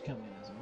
come in as well.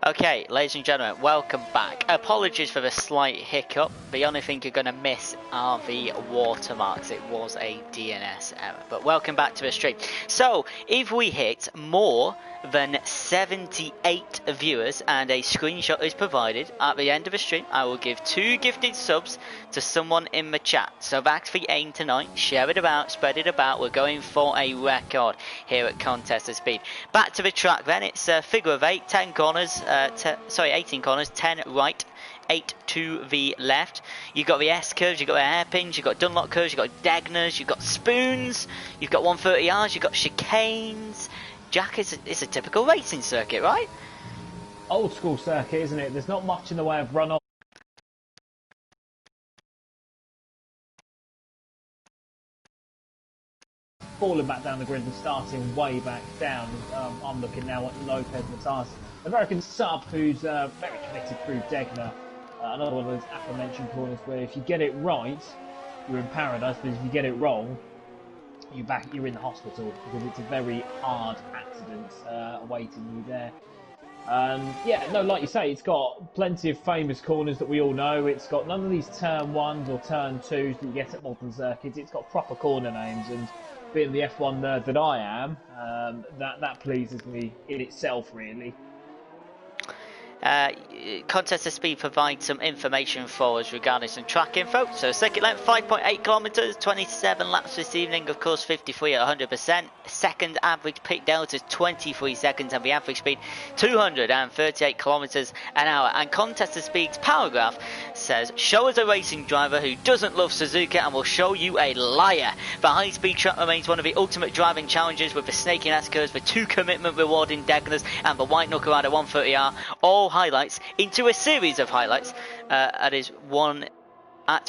Okay, ladies and gentlemen, welcome back. Apologies for the slight hiccup. The only thing you're going to miss are the watermarks. It was a DNS error. But welcome back to the stream. So, if we hit more than 78 viewers and a screenshot is provided at the end of the stream, I will give 2 gifted subs to someone in the chat. So that's the aim tonight. Share it about, spread it about. We're going for a record here at Contest of Speed. Back to the track then. It's a figure of 8, 10 corners. 18 corners, 10 right, 8 to the left. You've got the S curves, you've got the hairpins, you've got Dunlop curves, you've got Degners, you've got spoons, you've got 130Rs, you've got chicanes. Jack, it's a typical racing circuit, right? Old school circuit, isn't it? There's not much in the way of runoff. Falling back down the grid and starting way back down. I'm looking now at Lopez Matas, American sub who's very committed through Degner. Another one of those aforementioned corners where if you get it right, you're in paradise, but if you get it wrong, you're in the hospital because it's a very hard accident awaiting you there. Yeah, no, like you say, it's got plenty of famous corners that we all know. It's got none of these turn 1s or turn 2s that you get at modern circuits. It's got proper corner names, and being the F1 nerd that I am, that pleases me in itself, really. Contest of Speed provides some information for us regarding some track info. So circuit length 5.8 kilometers, 27 laps this evening, of course 53 at 100%. Second average pit delta is 23 seconds and the average speed 238 kilometers an hour. And Contest of Speed's paragraph says, show us a racing driver who doesn't love Suzuka and will show you a liar. The high speed track remains one of the ultimate driving challenges, with the snaking S curves, the 2 commitment rewarding Degners and the white knuckle rider 130R, all highlights into a series of highlights at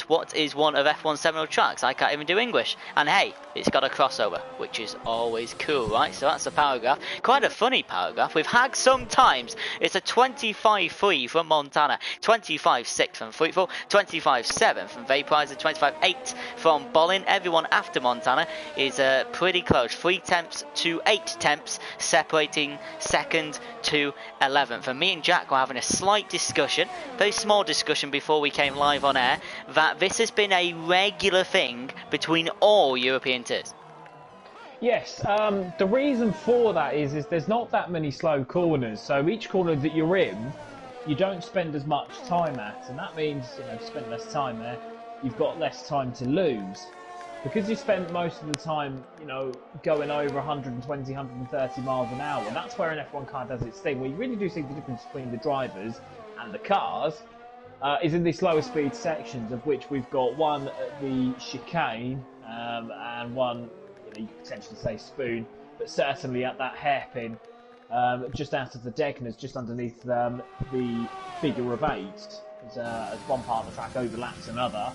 what is one of F1's seminal tracks. I can't even do English. And hey, it's got a crossover, which is always cool, right? So that's the paragraph. Quite a funny paragraph. We've had some times. It's a 25-3 from Montana, 25-6 from Fruitful, 25-7 from Vaporizer, 25-8 from Bolin. Everyone after Montana is pretty close. 3 tenths to 8 tenths separating second to 11th. And me and Jack were having a slight discussion, very small discussion before we came live on air, that this has been a regular thing between all European tiers. Yes, the reason for that is there's not that many slow corners, so each corner that you're in, you don't spend as much time at, and that means, if you spend less time there, you've got less time to lose. Because you spend most of the time, going over 120, 130 miles an hour, that's where an F1 car does its thing. Where you really do see the difference between the drivers and the cars is in these lower speed sections, of which we've got one at the chicane and one, you could potentially say spoon, but certainly at that hairpin just out of the Degners, just underneath the figure of 8, as one part of the track overlaps another.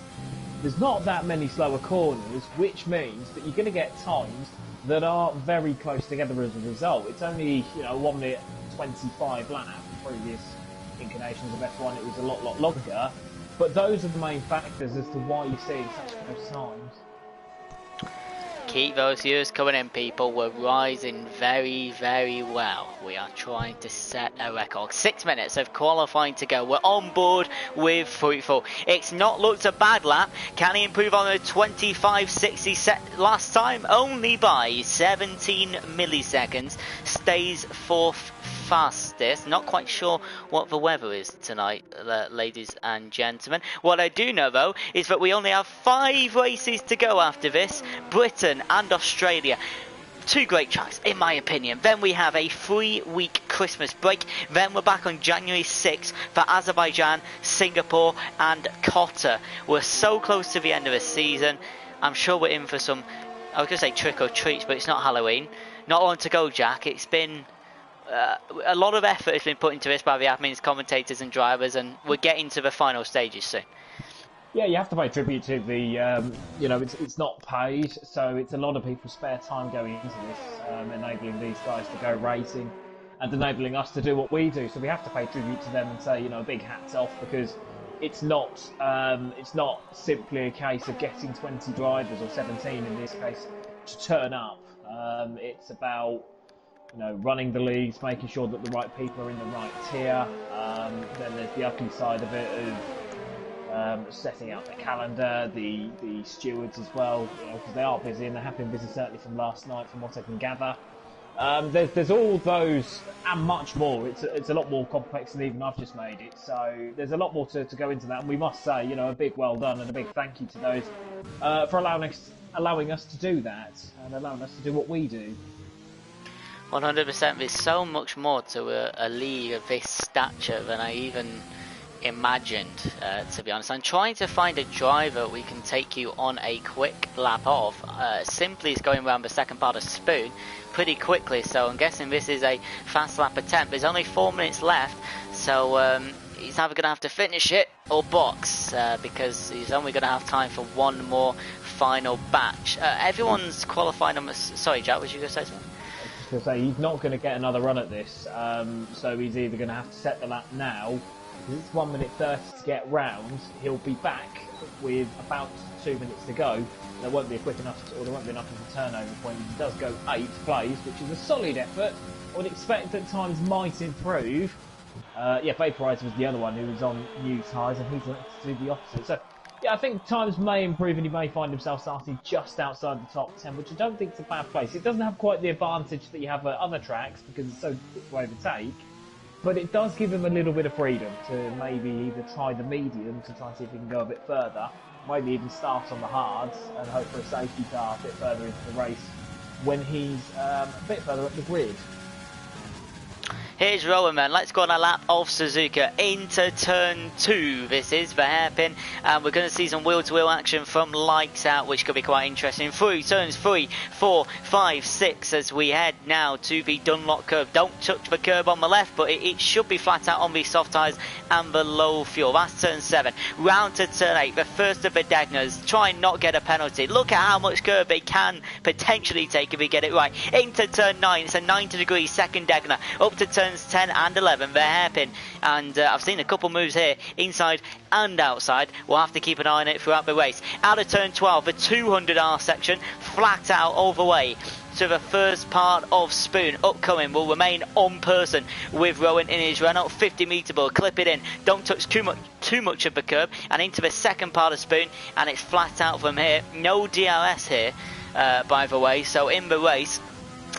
There's not that many slower corners, which means that you're going to get times that are very close together as a result. It's only 1 minute 25 lap. Previous incarnations of F1 it was a lot longer, but those are the main factors as to why you're seeing such close times. Keep those viewers coming in, people. We're rising very, very well. We are trying to set a record. 6 minutes of qualifying to go. We're on board with Fruitful. It's not looked a bad lap. Can he improve on the 25.60 set last time? Only by 17 milliseconds. Stays 4th fastest. Not quite sure what the weather is tonight, ladies and gentlemen. What I do know though is that we only have 5 races to go after this. Britain and Australia. 2 great tracks in my opinion. Then we have a 3-week Christmas break. Then we're back on January 6th for Azerbaijan, Singapore and Qatar. We're so close to the end of the season. I'm sure we're in for some I was going to say trick or treats, but it's not Halloween. Not long to go, Jack. It's been a lot of effort has been put into this by the admins, commentators and drivers, and we're getting to the final stages soon. Yeah, you have to pay tribute to the, it's not paid, so it's a lot of people's spare time going into this, enabling these guys to go racing and enabling us to do what we do. So we have to pay tribute to them and say, a big hats off, because it's not simply a case of getting 20 drivers, or 17 in this case, to turn up. It's about running the leagues, making sure that the right people are in the right tier. Then there's the ugly side of it of setting out the calendar, the stewards as well, because they are busy, and they have been busy certainly from last night, from what I can gather. There's all those and much more. It's a lot more complex than even I've just made it. So there's a lot more to go into that, and we must say, a big well done and a big thank you to those for allowing us to do that and allowing us to do what we do. 100%. There's so much more to a league of this stature than I even imagined, to be honest. I'm trying to find a driver we can take you on a quick lap of. Simply is going around the second part of Spoon pretty quickly, so I'm guessing this is a fast lap attempt. There's only 4 minutes left, so he's either going to have to finish it or box, because he's only going to have time for one more final batch. Everyone's qualifying on... Sorry, Jack, was you going to say something? To say he's not going to get another run at this, so he's either going to have to set the lap now, because it's 1 minute 30 to get round. He'll be back with about 2 minutes to go. There won't be a quick enough, or there won't be enough of a turnover point. He does go 8th place, which is a solid effort. I would expect that times might improve. Vaporizer was the other one who was on new tyres, and he's going to do the opposite. So yeah, I think times may improve, and he may find himself starting just outside the top 10, which I don't think is a bad place. It doesn't have quite the advantage that you have at other tracks, because it's so difficult to overtake, but it does give him a little bit of freedom to maybe either try the medium to try and see if he can go a bit further, maybe even start on the hards and hope for a safety car a bit further into the race when he's a bit further up the grid. Here's Rowan, man. Let's go on a lap of Suzuka into turn 2. This is the hairpin, and we're going to see some wheel-to-wheel action from lights out, which could be quite interesting. Through turns 3, 4, 5, 6 as we head now to the Dunlop curve. Don't touch the curb on the left, but it should be flat out on the soft tyres and the low fuel. That's turn 7. Round to turn 8, the first of the Degners. Try and not get a penalty. Look at how much curb they can potentially take if we get it right. Into turn 9, it's a 90-degree second Degner. Up to turn 10 and 11, the hairpin, and I've seen a couple moves here inside and outside. We'll have to keep an eye on it throughout the race. Out of turn 12, the 200R section, flat out all the way to the first part of Spoon. Upcoming will remain on person with Rowan in his Renault 50 metre ball. Clip it in, don't touch too much of the curb, and into the second part of Spoon, and it's flat out from here. No DRS here, by the way, so in the race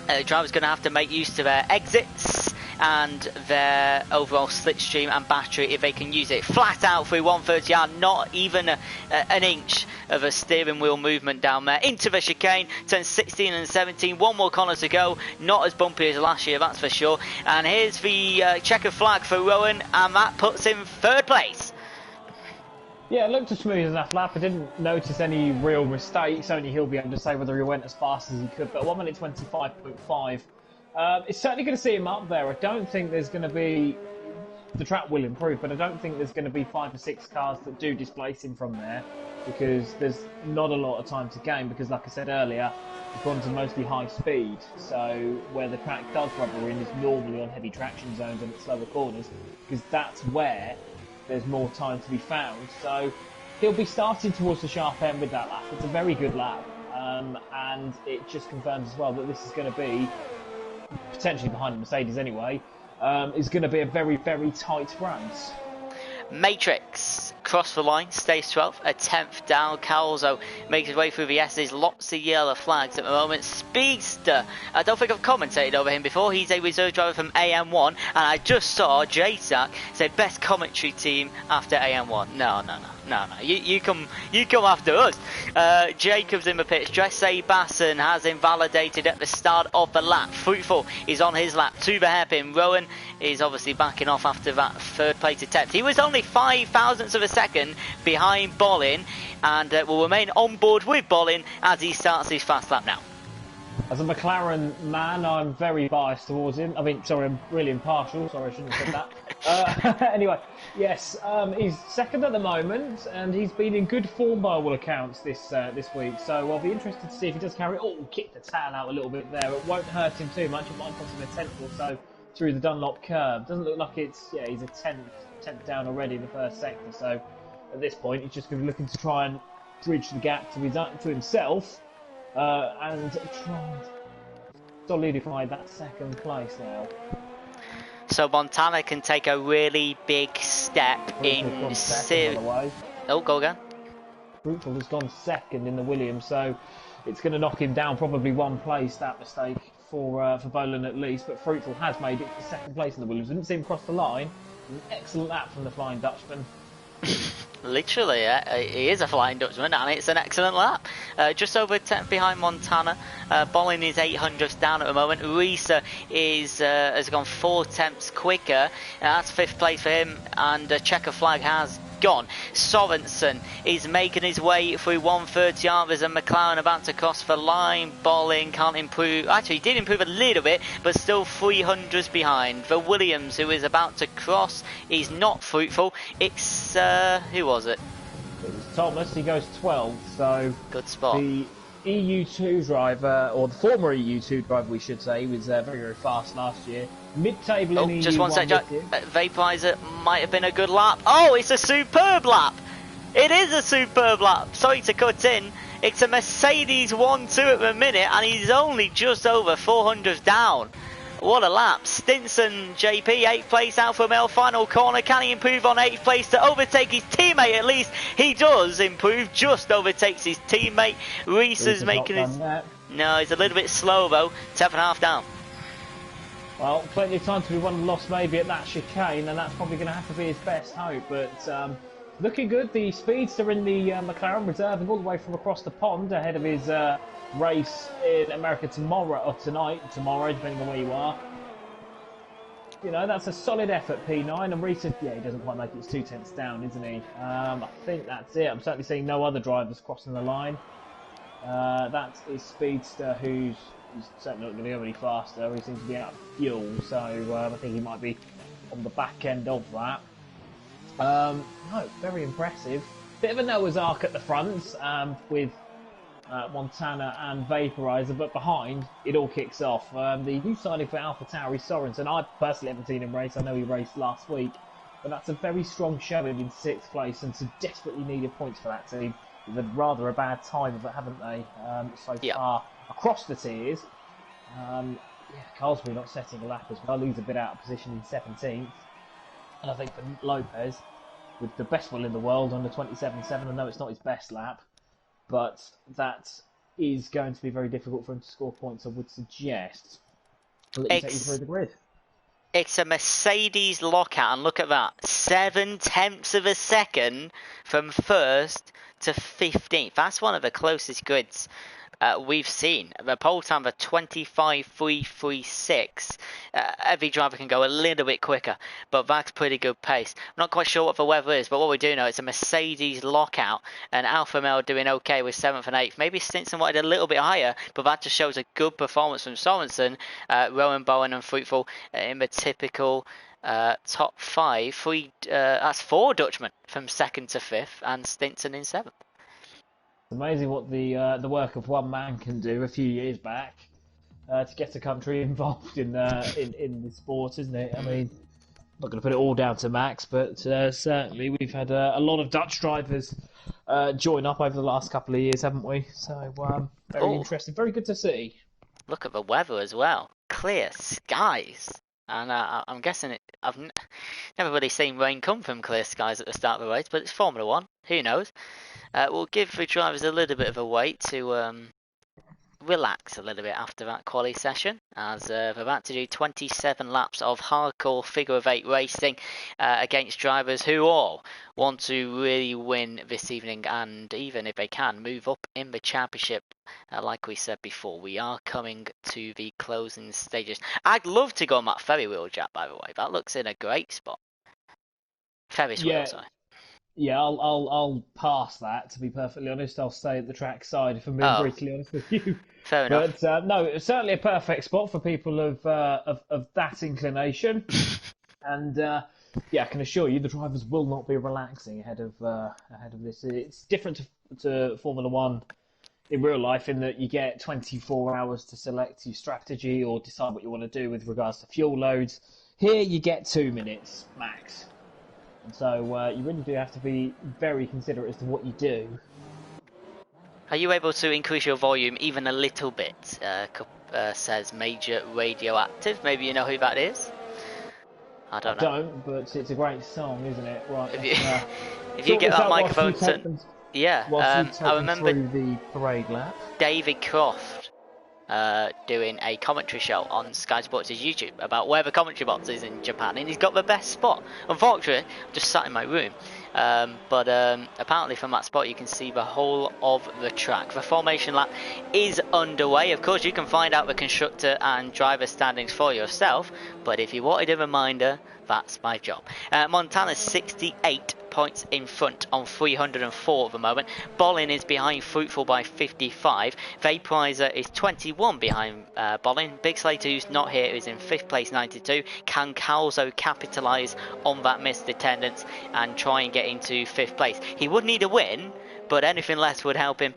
the driver's going to have to make use of their exits and their overall slipstream and battery if they can use it. Flat out through 130R, not even an inch of a steering wheel movement down there. Into the chicane, turns 16 and 17, one more corner to go. Not as bumpy as last year, that's for sure. And here's the checkered flag for Rowan, and that puts him 3rd place. Yeah, it looked as smooth as that lap. I didn't notice any real mistakes. Only he'll be able to say whether he went as fast as he could. But 1 minute 25.5. It's certainly going to see him up there. I don't think there's going to be... The track will improve, but I don't think there's going to be 5 or 6 cars that do displace him from there, because there's not a lot of time to gain, because like I said earlier, the corners are mostly high speed, so where the track does rubber in is normally on heavy traction zones and at slower corners, because that's where there's more time to be found. So he'll be starting towards the sharp end with that lap. It's a very good lap, and it just confirms as well that this is going to be, potentially behind the Mercedes anyway, is going to be a very, very tight race. Matrix, cross the line, stays 12th, a 10th down. Calzo makes his way through the S's, lots of yellow flags at the moment. Speedster, I don't think I've commentated over him before. He's a reserve driver from AM1, and I just saw JSAC say best commentary team after AM1. No. No, you come after us. Jacobs in the pits. Dressé Basson has invalidated at the start of the lap. Fruitful is on his lap to the hairpin. Rowan is obviously backing off after that third place attempt. He was only 5 thousandths of a second behind Bolin, and will remain on board with Bolin as he starts his fast lap now. As a McLaren man, I'm very biased towards him. I mean, sorry, I'm really impartial. Sorry, I shouldn't have said that. Anyway, yes, he's second at the moment, and he's been in good form by all accounts this week. So I'll be interested to see if he does carry it. Oh, kick the tail out a little bit there. It won't hurt him too much. It might cost him a tenth or so through the Dunlop curve. Doesn't look like it's, yeah, he's a tenth down already in the first sector. So at this point, he's just going to be looking to try and bridge the gap to himself. And try and solidify that second place now. So Montana can take a really big step in Oh, go again. Fruitful has gone second in the Williams, so it's going to knock him down probably one place, that mistake, for Boland at least. But Fruitful has made it to second place in the Williams. Didn't see him cross the line. An excellent lap from the Flying Dutchman. Literally, he is a Flying Dutchman, and it's an excellent lap. Just over 10th behind Montana. Bolin is 800ths down at the moment. Risa has gone 4 tenths quicker. That's 5th place for him, and a checker flag has gone. Sorensen is making his way through 130 others, and McLaren about to cross the line. Bolin can't improve. Actually, he did improve a little bit, but still 300s behind. The Williams, who is about to cross, is not fruitful. It's who was it? It was Thomas. He goes 12th, so good spot. The EU2 driver, or the former EU2 driver, we should say, was very, very fast last year. Mid-table in EU1. Just one sec, Jack. Vaporizer might have been a good lap. Oh, it's a superb lap. It is a superb lap. Sorry to cut in. It's a Mercedes 1-2 at the minute, and he's only just over 400 down. What a lap. Stinson JP, 8th place, Alfa Romeo, final corner. Can he improve on 8th place to overtake his teammate? At least he does improve, just overtakes his teammate. Reese is making his... No, he's a little bit slow though, 10.5 down. Well, plenty of time to be won and lost maybe at that chicane, and that's probably going to have to be his best hope. But looking good. The speedster in the McLaren reserving all the way from across the pond ahead of his race in America tomorrow, or tomorrow, depending on where you are. You know, that's a solid effort, P9. And Reese, yeah, he doesn't quite make it. It's 2 tenths down, isn't he? I think that's it. I'm certainly seeing no other drivers crossing the line. That is Speedster, who's certainly not going to go any faster. He seems to be out of fuel, so I think he might be on the back end of that. No, very impressive. Bit of a Noah's Ark at the front with Montana and Vaporizer, but behind it all kicks off. The new signing for AlphaTauri, Sorensen, I personally haven't seen him race. I know he raced last week, but that's a very strong showing in 6th place, and some desperately needed points for that team. They've had rather a bad time of it, haven't they, so far across the tiers. Carlsbury not setting a lap as well, he's a bit out of position in 17th. And I think for Lopez, with the best will in the world on the 27.7, I know it's not his best lap, but that is going to be very difficult for him to score points, I would suggest. I'll let you take you through the grid. It's a Mercedes lockout, and look at that. 7 tenths of a second from 1st to 15th. That's one of the closest grids we've seen. The pole time of 25.336. Every driver can go a little bit quicker, but that's pretty good pace. I'm not quite sure what the weather is, but what we do know, it's a Mercedes lockout, and Alfa Romeo doing okay with 7th and 8th. Maybe Stinson wanted a little bit higher, but that just shows a good performance from Sorensen, Rowan, Bowen and Fruitful in the typical top 5. That's 4 Dutchmen from 2nd to 5th, and Stinson in 7th. It's amazing what the work of one man can do a few years back to get a country involved in the sport, isn't it? I mean, I'm not going to put it all down to Max, but certainly we've had a lot of Dutch drivers join up over the last couple of years, haven't we? So very interesting, very good to see. Look at the weather as well. Clear skies. And I'm guessing I've never really seen rain come from clear skies at the start of the race, but it's Formula 1. Who knows? We'll give the drivers a little bit of a wait to relax a little bit after that quali session, as we're about to do 27 laps of hardcore figure of 8 racing against drivers who all want to really win this evening, and even if they can, move up in the championship. Like we said before, we are coming to the closing stages. I'd love to go on that ferry wheel, Jack, by the way. That looks in a great spot. Ferris wheel, sorry. Yeah, I'll pass that, to be perfectly honest. I'll stay at the track side if I'm being brutally honest with you. Fair enough. But no, it's certainly a perfect spot for people of that inclination. And yeah, I can assure you the drivers will not be relaxing ahead of this. It's different to Formula One in real life in that you get 24 hours to select your strategy or decide what you want to do with regards to fuel loads. Here you get 2 minutes max. And so you really do have to be very considerate as to what you do. Are you able to increase your volume even a little bit? Says Major Radioactive. Maybe you know who that is? I don't, but it's a great song, isn't it? Right. If you get that microphone to... Yeah, I remember through the parade lap. David Croft doing a commentary show on Sky Sports' YouTube about where the commentary box is in Japan, and he's got the best spot. Unfortunately, I'm just sat in my room, but apparently from that spot you can see the whole of the track. The formation lap is underway. Of course, you can find out the constructor and driver standings for yourself, but if you wanted a reminder, that's my job. Montana's 68 points in front on 304 at the moment. Bolin is behind Fruitful by 55. Vaporizer is 21 behind Bolin. Big Slater, who's not here, is in 5th place, 92. Can Calzo capitalise on that missed attendance and try and get into 5th place? He would need a win, but anything less would help him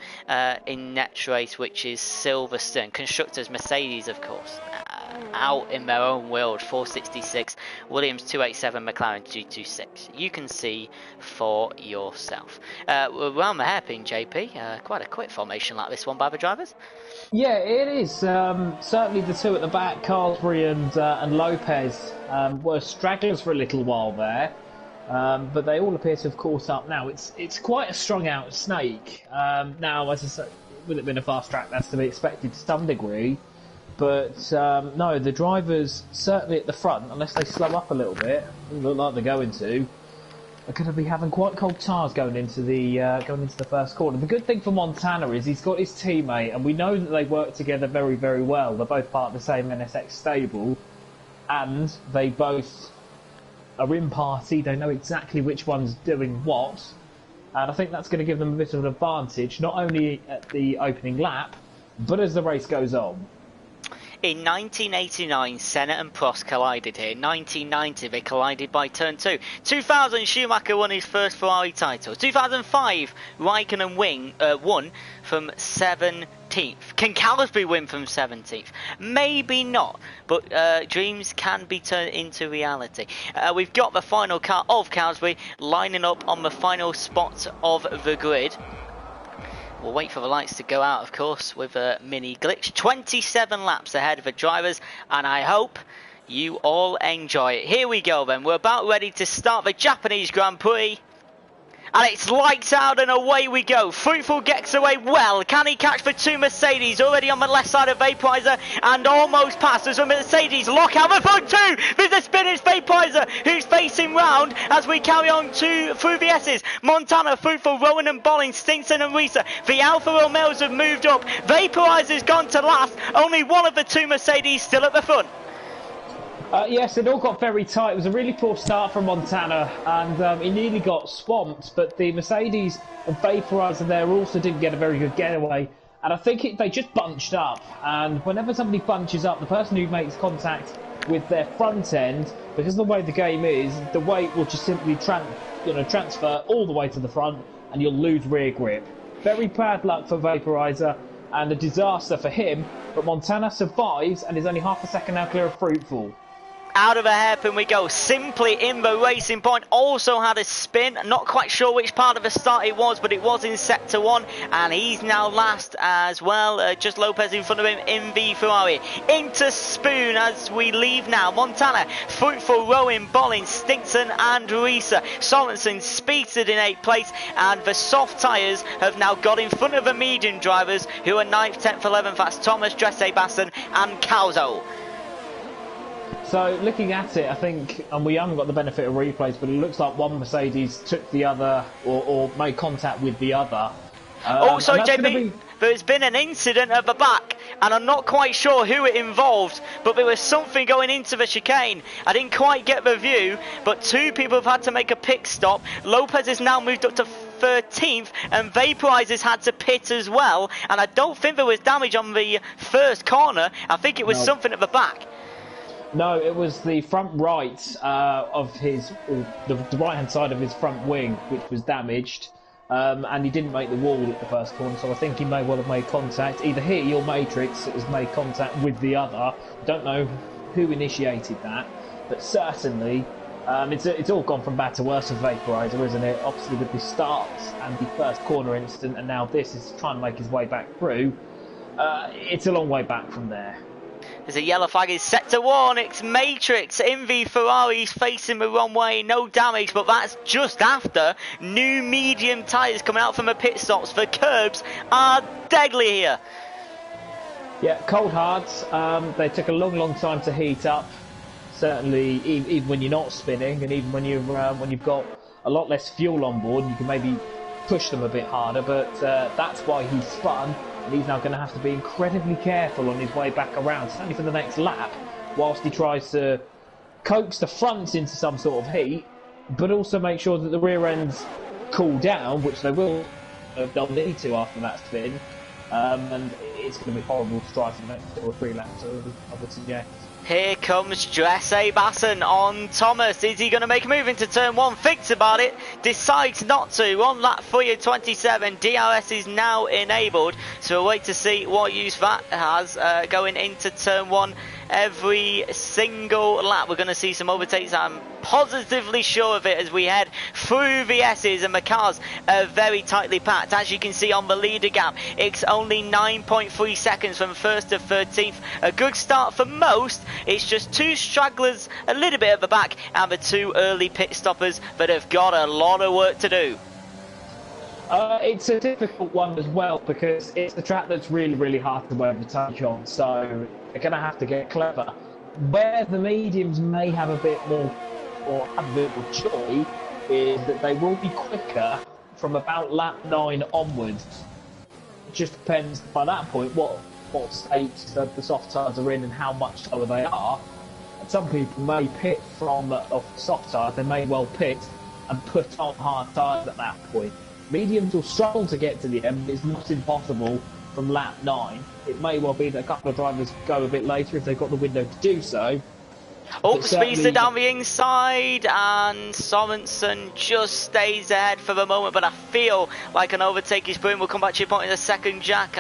in next race, which is Silverstone. Constructors, Mercedes, of course, out in their own world, 466. Williams 287, McLaren 226. You can see for yourself. Around the hairpin, JP, quite a quick formation like this one by the drivers. Yeah, it is. Certainly the two at the back, Carlsbury and Lopez, were stragglers for a little while there. But they all appear to have caught up now. It's quite a strung out snake. Now, as I said, with it being a fast track, that's to be expected to some degree. But no, the drivers, certainly at the front, unless they slow up a little bit, look like they're going to, are going to be having quite cold tires going into the first corner. The good thing for Montana is he's got his teammate, and we know that they work together very, very well. They're both part of the same NSX stable, and they both are in party. They know exactly which one's doing what, and I think that's going to give them a bit of an advantage, not only at the opening lap, but as the race goes on. In 1989, Senna and Prost collided here. 1990, they collided by turn 2. 2000, Schumacher won his first Ferrari title. 2005, Raikkonen won from 17th. Can Calsbury win from 17th? Maybe not, but dreams can be turned into reality. We've got the final car of Calsbury lining up on the final spot of the grid. We'll wait for the lights to go out, of course, with a mini glitch. 27 laps ahead of the drivers, and I hope you all enjoy it. Here we go then. We're about ready to start the Japanese Grand Prix. And it's lights out and away we go. Fruitful gets away well. Can he catch the two Mercedes? Already on the left side of Vaporizer and almost past. There's a Mercedes lock out the front two. There's a spinning Vaporizer who's facing round as we carry on through the S's. Montana, Fruitful, Rowan and Bolling, Stinson and Risa. The Alfa Romeos have moved up. Vaporizer's gone to last. Only one of the two Mercedes still at the front. Yes, it all got very tight. It was a really poor start from Montana, and he nearly got swamped, but the Mercedes and Vaporizer there also didn't get a very good getaway, and I think they just bunched up, and whenever somebody bunches up, the person who makes contact with their front end, because of the way the game is, the weight will just simply transfer all the way to the front, and you'll lose rear grip. Very bad luck for Vaporizer, and a disaster for him, but Montana survives, and is only half a second now clear of Fruitful. Out of a hairpin we go. Simply in the racing point also had a spin. Not quite sure which part of the start it was, but it was in sector 1, and he's now last as well. Just Lopez in front of him in the Ferrari. Into Spoon as we leave now. Montana, Fruitful, Rowan, Bollin, Stinkton and Risa. Sorensen speeded in 8th place, and the soft tyres have now got in front of the medium drivers who are 9th, 10th, 11th. That's Thomas, Dresse, Basson and Calzo. So looking at it, I think, and we haven't got the benefit of replays, but it looks like one Mercedes took the other or made contact with the other. Also, JB, there's been an incident at the back, and I'm not quite sure who it involved, but there was something going into the chicane. I didn't quite get the view, but 2 people have had to make a pit stop. Lopez has now moved up to 13th, and Vaporizer's had to pit as well, and I don't think there was damage on the first corner. I think it was something at the back. No, it was the front right of his, the right hand side of his front wing, which was damaged, and he didn't make the wall at the first corner, so I think he may well have made contact. Either he or Matrix has made contact with the other. Don't know who initiated that, but certainly it's all gone from bad to worse with Vaporizer, isn't it? Obviously with the starts and the first corner incident, and now this is trying to make his way back through. It's a long way back from there. There's a yellow flag in sector 1. It's Matrix in the Ferrari. He's facing the wrong way. No damage, but that's just after new medium tyres coming out from the pit stops. The curbs are deadly here. Yeah, cold hards. They took a long time to heat up. Certainly, even when you're not spinning, and even when you've got a lot less fuel on board, you can maybe push them a bit harder. But that's why he spun. And he's now going to have to be incredibly careful on his way back around, certainly for the next lap, whilst he tries to coax the fronts into some sort of heat, but also make sure that the rear ends cool down, which they will. They'll need to after that spin, and it's going to be horrible to try for the next 2 or 3 laps, I would suggest. Here comes Dresse Basson on Thomas. Is he going to make a move into turn 1? Thinks about it, decides not to. On lap 3 of 27, DRS is now enabled. So we'll wait to see what use that has going into turn 1. Every single lap we're going to see some overtakes. I'm positively sure of it as we head through the S's, and the cars are very tightly packed. As you can see on the leader gap, it's only 9.3 seconds from 1st to 13th. A good start for most. It's just 2 stragglers a little bit at the back, and the 2 early pit stoppers that have got a lot of work to do. It's a difficult one as well, because it's the track that's really hard to overtake on, so they're going to have to get clever. Where the mediums may have a bit more, or have a bit more joy, is that they will be quicker from about lap 9 onwards. It just depends by that point what state the soft tyres are in and how much slower they are. And some people may pit from off soft tyres, they may well pit and put on hard tyres at that point. Mediums will struggle to get to the end, but it's not impossible from lap 9. It may well be that a couple of drivers go a bit later if they've got the window to do so. Oh, Speedster down the inside, and Sorensen just stays ahead for the moment, but I feel like an overtake is brewing. We'll come back to your point in a second, Jack.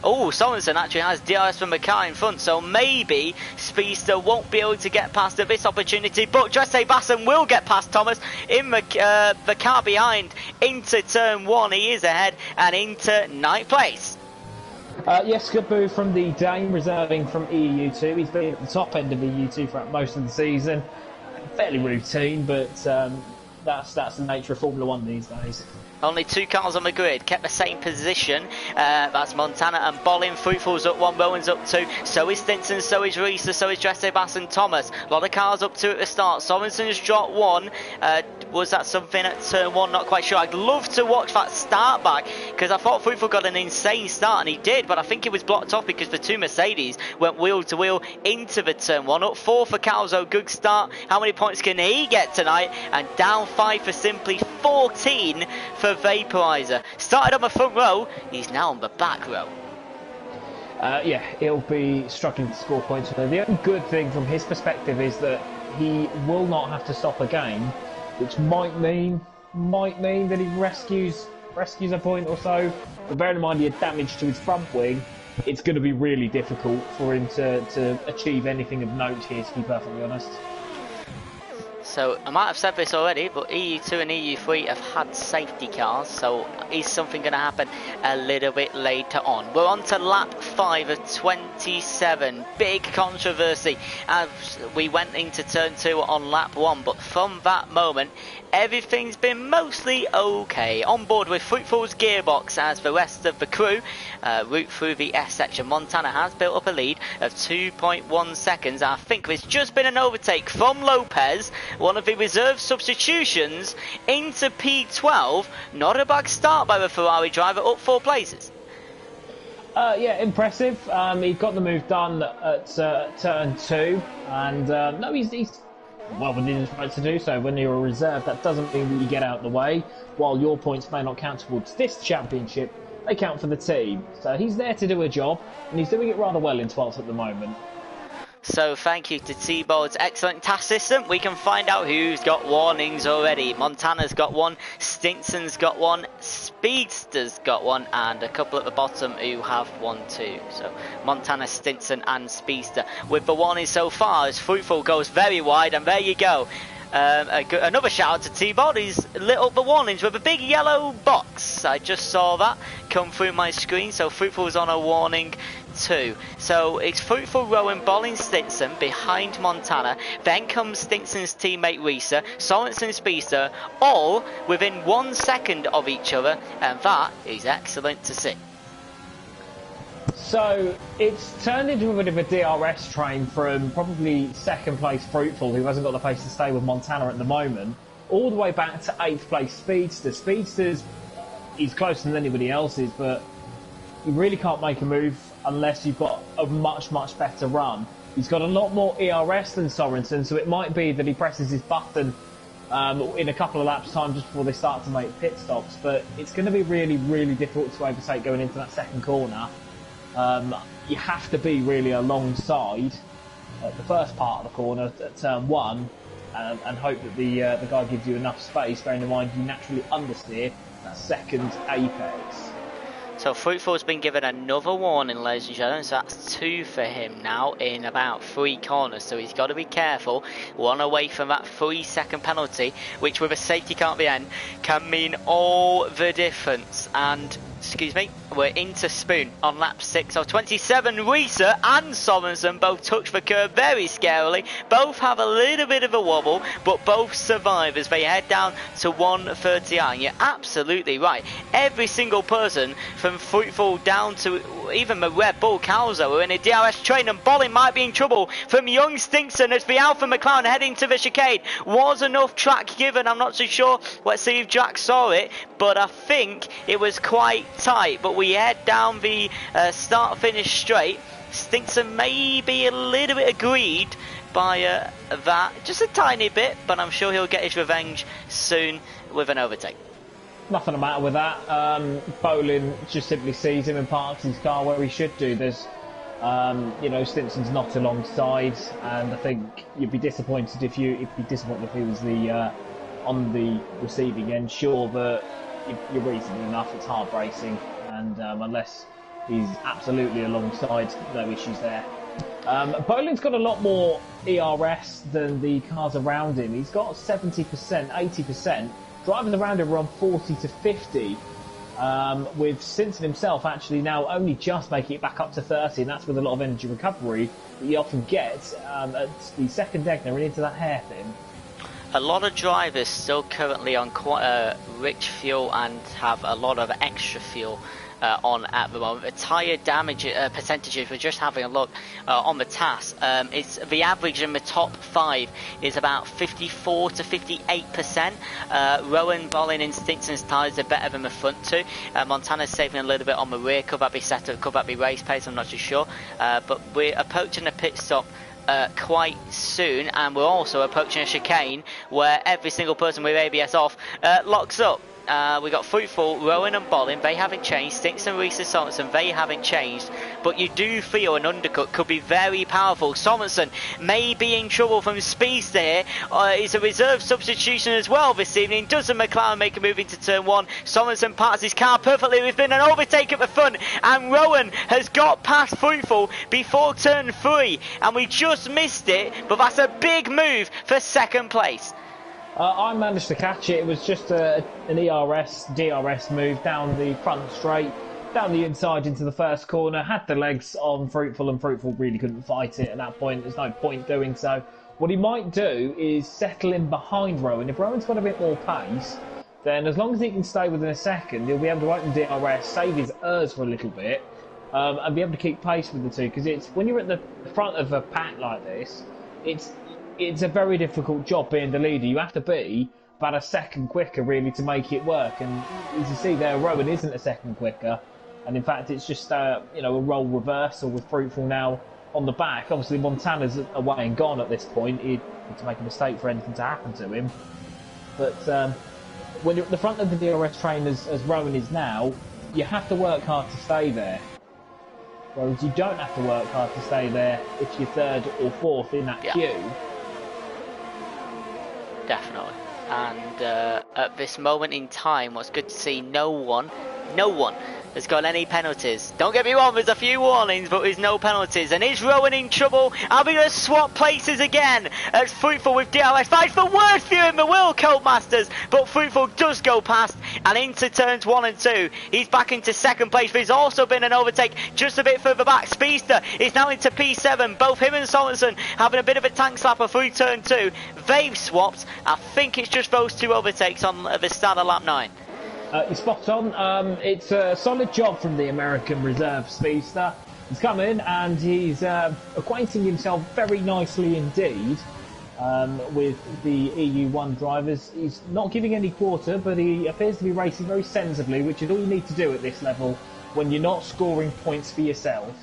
Sorensen actually has DRS from the car in front, so maybe Speedster won't be able to get past at this opportunity, but Dresse Basson will get past Thomas in the car behind into turn 1. He is ahead and into 9th place. Yes, good move from the Dane, reserving from EU2. He's been at the top end of EU2 throughout most of the season. Fairly routine, but that's the nature of Formula 1 these days. Only 2 cars on the grid, kept the same position. That's Montana and Bollin. Fruitful's up 1, Rowan's up 2. So is Stinson, so is Risa, so is Dresse Basson, Thomas. A lot of cars up 2 at the start. Sorensen's dropped 1. Was that something at turn 1? Not quite sure. I'd love to watch that start back, because I thought Fruitful got an insane start, and he did, but I think it was blocked off because the 2 Mercedes went wheel to wheel into the turn 1. Up 4 for Calzo, good start. How many points can he get tonight? And down 5 for Simply, 14 for Vaporizer. Started on the front row, he's now on the back row. Yeah, he'll be struggling to score points. The only good thing from his perspective is that he will not have to stop a game, which might mean that he rescues a point or so. But bearing in mind he had damage to his front wing, it's going to be really difficult for him to achieve anything of note here, to be perfectly honest. So I might have said this already, but EU2 and EU3 have had safety cars, so is something going to happen a little bit later on? We're on to lap 5 of 27. Big controversy as we went into turn 2 on lap 1, but from that moment everything's been mostly okay. On board with Fruitful's gearbox as the rest of the crew route through the S section. Montana has built up a lead of 2.1 seconds. I think there's just been an overtake from Lopez, one of the reserve substitutions, into P12. Not a bad start by the Ferrari driver, up 4 places. Yeah, impressive. He got the move done at turn 2, and no, he's well within his right to do so. When you're a reserve, that doesn't mean that you get out of the way. While your points may not count towards this championship, they count for the team. So he's there to do a job, and he's doing it rather well in 12th at the moment. So thank you to T-Board's excellent task system. We can find out who's got warnings already. Montana's got one, Stinson's got one, Speedster's got one, and a couple at the bottom who have one too. So Montana, Stinson and Speedster with the warning so far as Fruitful goes very wide, and there you go. Another shout out to T-Board. He's lit up the warnings with a big yellow box. I just saw that come through my screen, so Fruitful's on a warning too. So it's Fruitful, Rowan, Bolling, Stinson behind Montana. Then comes Stinson's teammate Reeser, Sorensen, Speedster, all within 1 second of each other, and that is excellent to see. So it's turned into a bit of a DRS train from probably second place Fruitful, who hasn't got the pace to stay with Montana at the moment, all the way back to 8th place Speedster. Speedster's he's closer than anybody else's, but you really can't make a move unless you've got a much better run. He's got a lot more ERS than Sorensen, so it might be that he presses his button in a couple of laps time just before they start to make pit stops, but it's going to be really difficult to overtake going into that second corner. You have to be really alongside the first part of the corner at turn 1 and hope that the guy gives you enough space, bearing in mind you naturally understeer that second apex. So Fruitful's been given another warning, ladies and gentlemen, so that's 2 for him now in about 3 corners, so he's got to be careful. 1 away from that 3-second penalty, which with a safety car at the end can mean all the difference. And excuse me, we're into Spoon on lap 6 of 27. Reeser and Sorensen both touch the curb very scarily. Both have a little bit of a wobble, but both survive as they head down to 139. You're absolutely right. Every single person from Fruitful down to even the Red Bull cows are in a DRS train, and Bolling might be in trouble from young Stinson as the Alpha McLaren heading to the chicane. Was enough track given? I'm not too sure. Let's see if Jack saw it, but I think it was quite tight. But we head down the start-finish straight. Stinson may be a little bit aggrieved by that, just a tiny bit, but I'm sure he'll get his revenge soon with an overtake. Nothing the matter with that. Bolin just simply sees him and parks his car where he should do. There's, Stinson's not alongside, and I think you'd be disappointed if he was the on the receiving end. Sure, but you're reasonable enough. It's hard racing, and unless he's absolutely alongside, no issues there. Bolin's got a lot more ERS than the cars around him. He's got 70%, 80%. Drivers around him are on 40 to 50, with Stinson himself actually now only just making it back up to 30, and that's with a lot of energy recovery that you often get at the second deck and into that hairpin. A lot of drivers still currently on quite rich fuel and have a lot of extra fuel on at the moment. The tyre damage percentages, we're just having a look on the TAS. It's the average in the top 5 is about 54 to 58%. Rowan, Bolin and Stinson's tyres are better than the front 2. Montana's saving a little bit on the rear. Could that be setup? Could that be race pace? I'm not too sure. But we're approaching a pit stop quite soon, and we're also approaching a chicane where every single person with ABS off locks up. We got Fruitful, Rowan and Bolin, they haven't changed. Stinson, Reese, Sorensen, they haven't changed. but you do feel an undercut could be very powerful. Sorensen may be in trouble from Speedster here. It's a reserve substitution as well this evening. Doesn't McLaren make a move into turn 1? Sorensen parks his car perfectly. There's been an overtake at the front, and Rowan has got past Fruitful before turn 3, and we just missed it, but that's a big move for second place. I managed to catch it. It was just an DRS move down the front straight, down the inside into the first corner, had the legs on Fruitful, and Fruitful really couldn't fight it at that point. There's no point doing so. What he might do is settle in behind Rowan. If Rowan's got a bit more pace, then as long as he can stay within a second, he'll be able to open DRS, save his ERS for a little bit, and be able to keep pace with the two. Because it's when you're at the front of a pack like this, it's a very difficult job being the leader. You have to be about a second quicker really to make it work. And as you see there, Rowan isn't a second quicker, and in fact it's just a role reversal with Fruitful now on the back. Obviously Montana's away and gone at this point. He'd need to make a mistake for anything to happen to him. But when you're at the front of the DRS train as Rowan is now, you have to work hard to stay there. Whereas you don't have to work hard to stay there if you're third or fourth in that queue. Definitely. And at this moment in time, what's good to see, no one has got any penalties. Don't get me wrong, there's a few warnings, but there's no penalties. And is Rowan in trouble? Are we going to swap places again? As Fruitful with DRS fights the worst view in the world, Codemasters. But Fruitful does go past and into turns 1 and 2. He's back into second place. There's also been an overtake just a bit further back. Speedster is now into P7. Both him and Sorensen having a bit of a tank slapper through turn 2. They've swapped. I think it's just those two overtakes on the start of lap 9. You're spot on. It's a solid job from the American reserve Speedster. He's come in and he's acquainting himself very nicely indeed with the EU1 drivers. He's not giving any quarter, but he appears to be racing very sensibly, which is all you need to do at this level when you're not scoring points for yourself.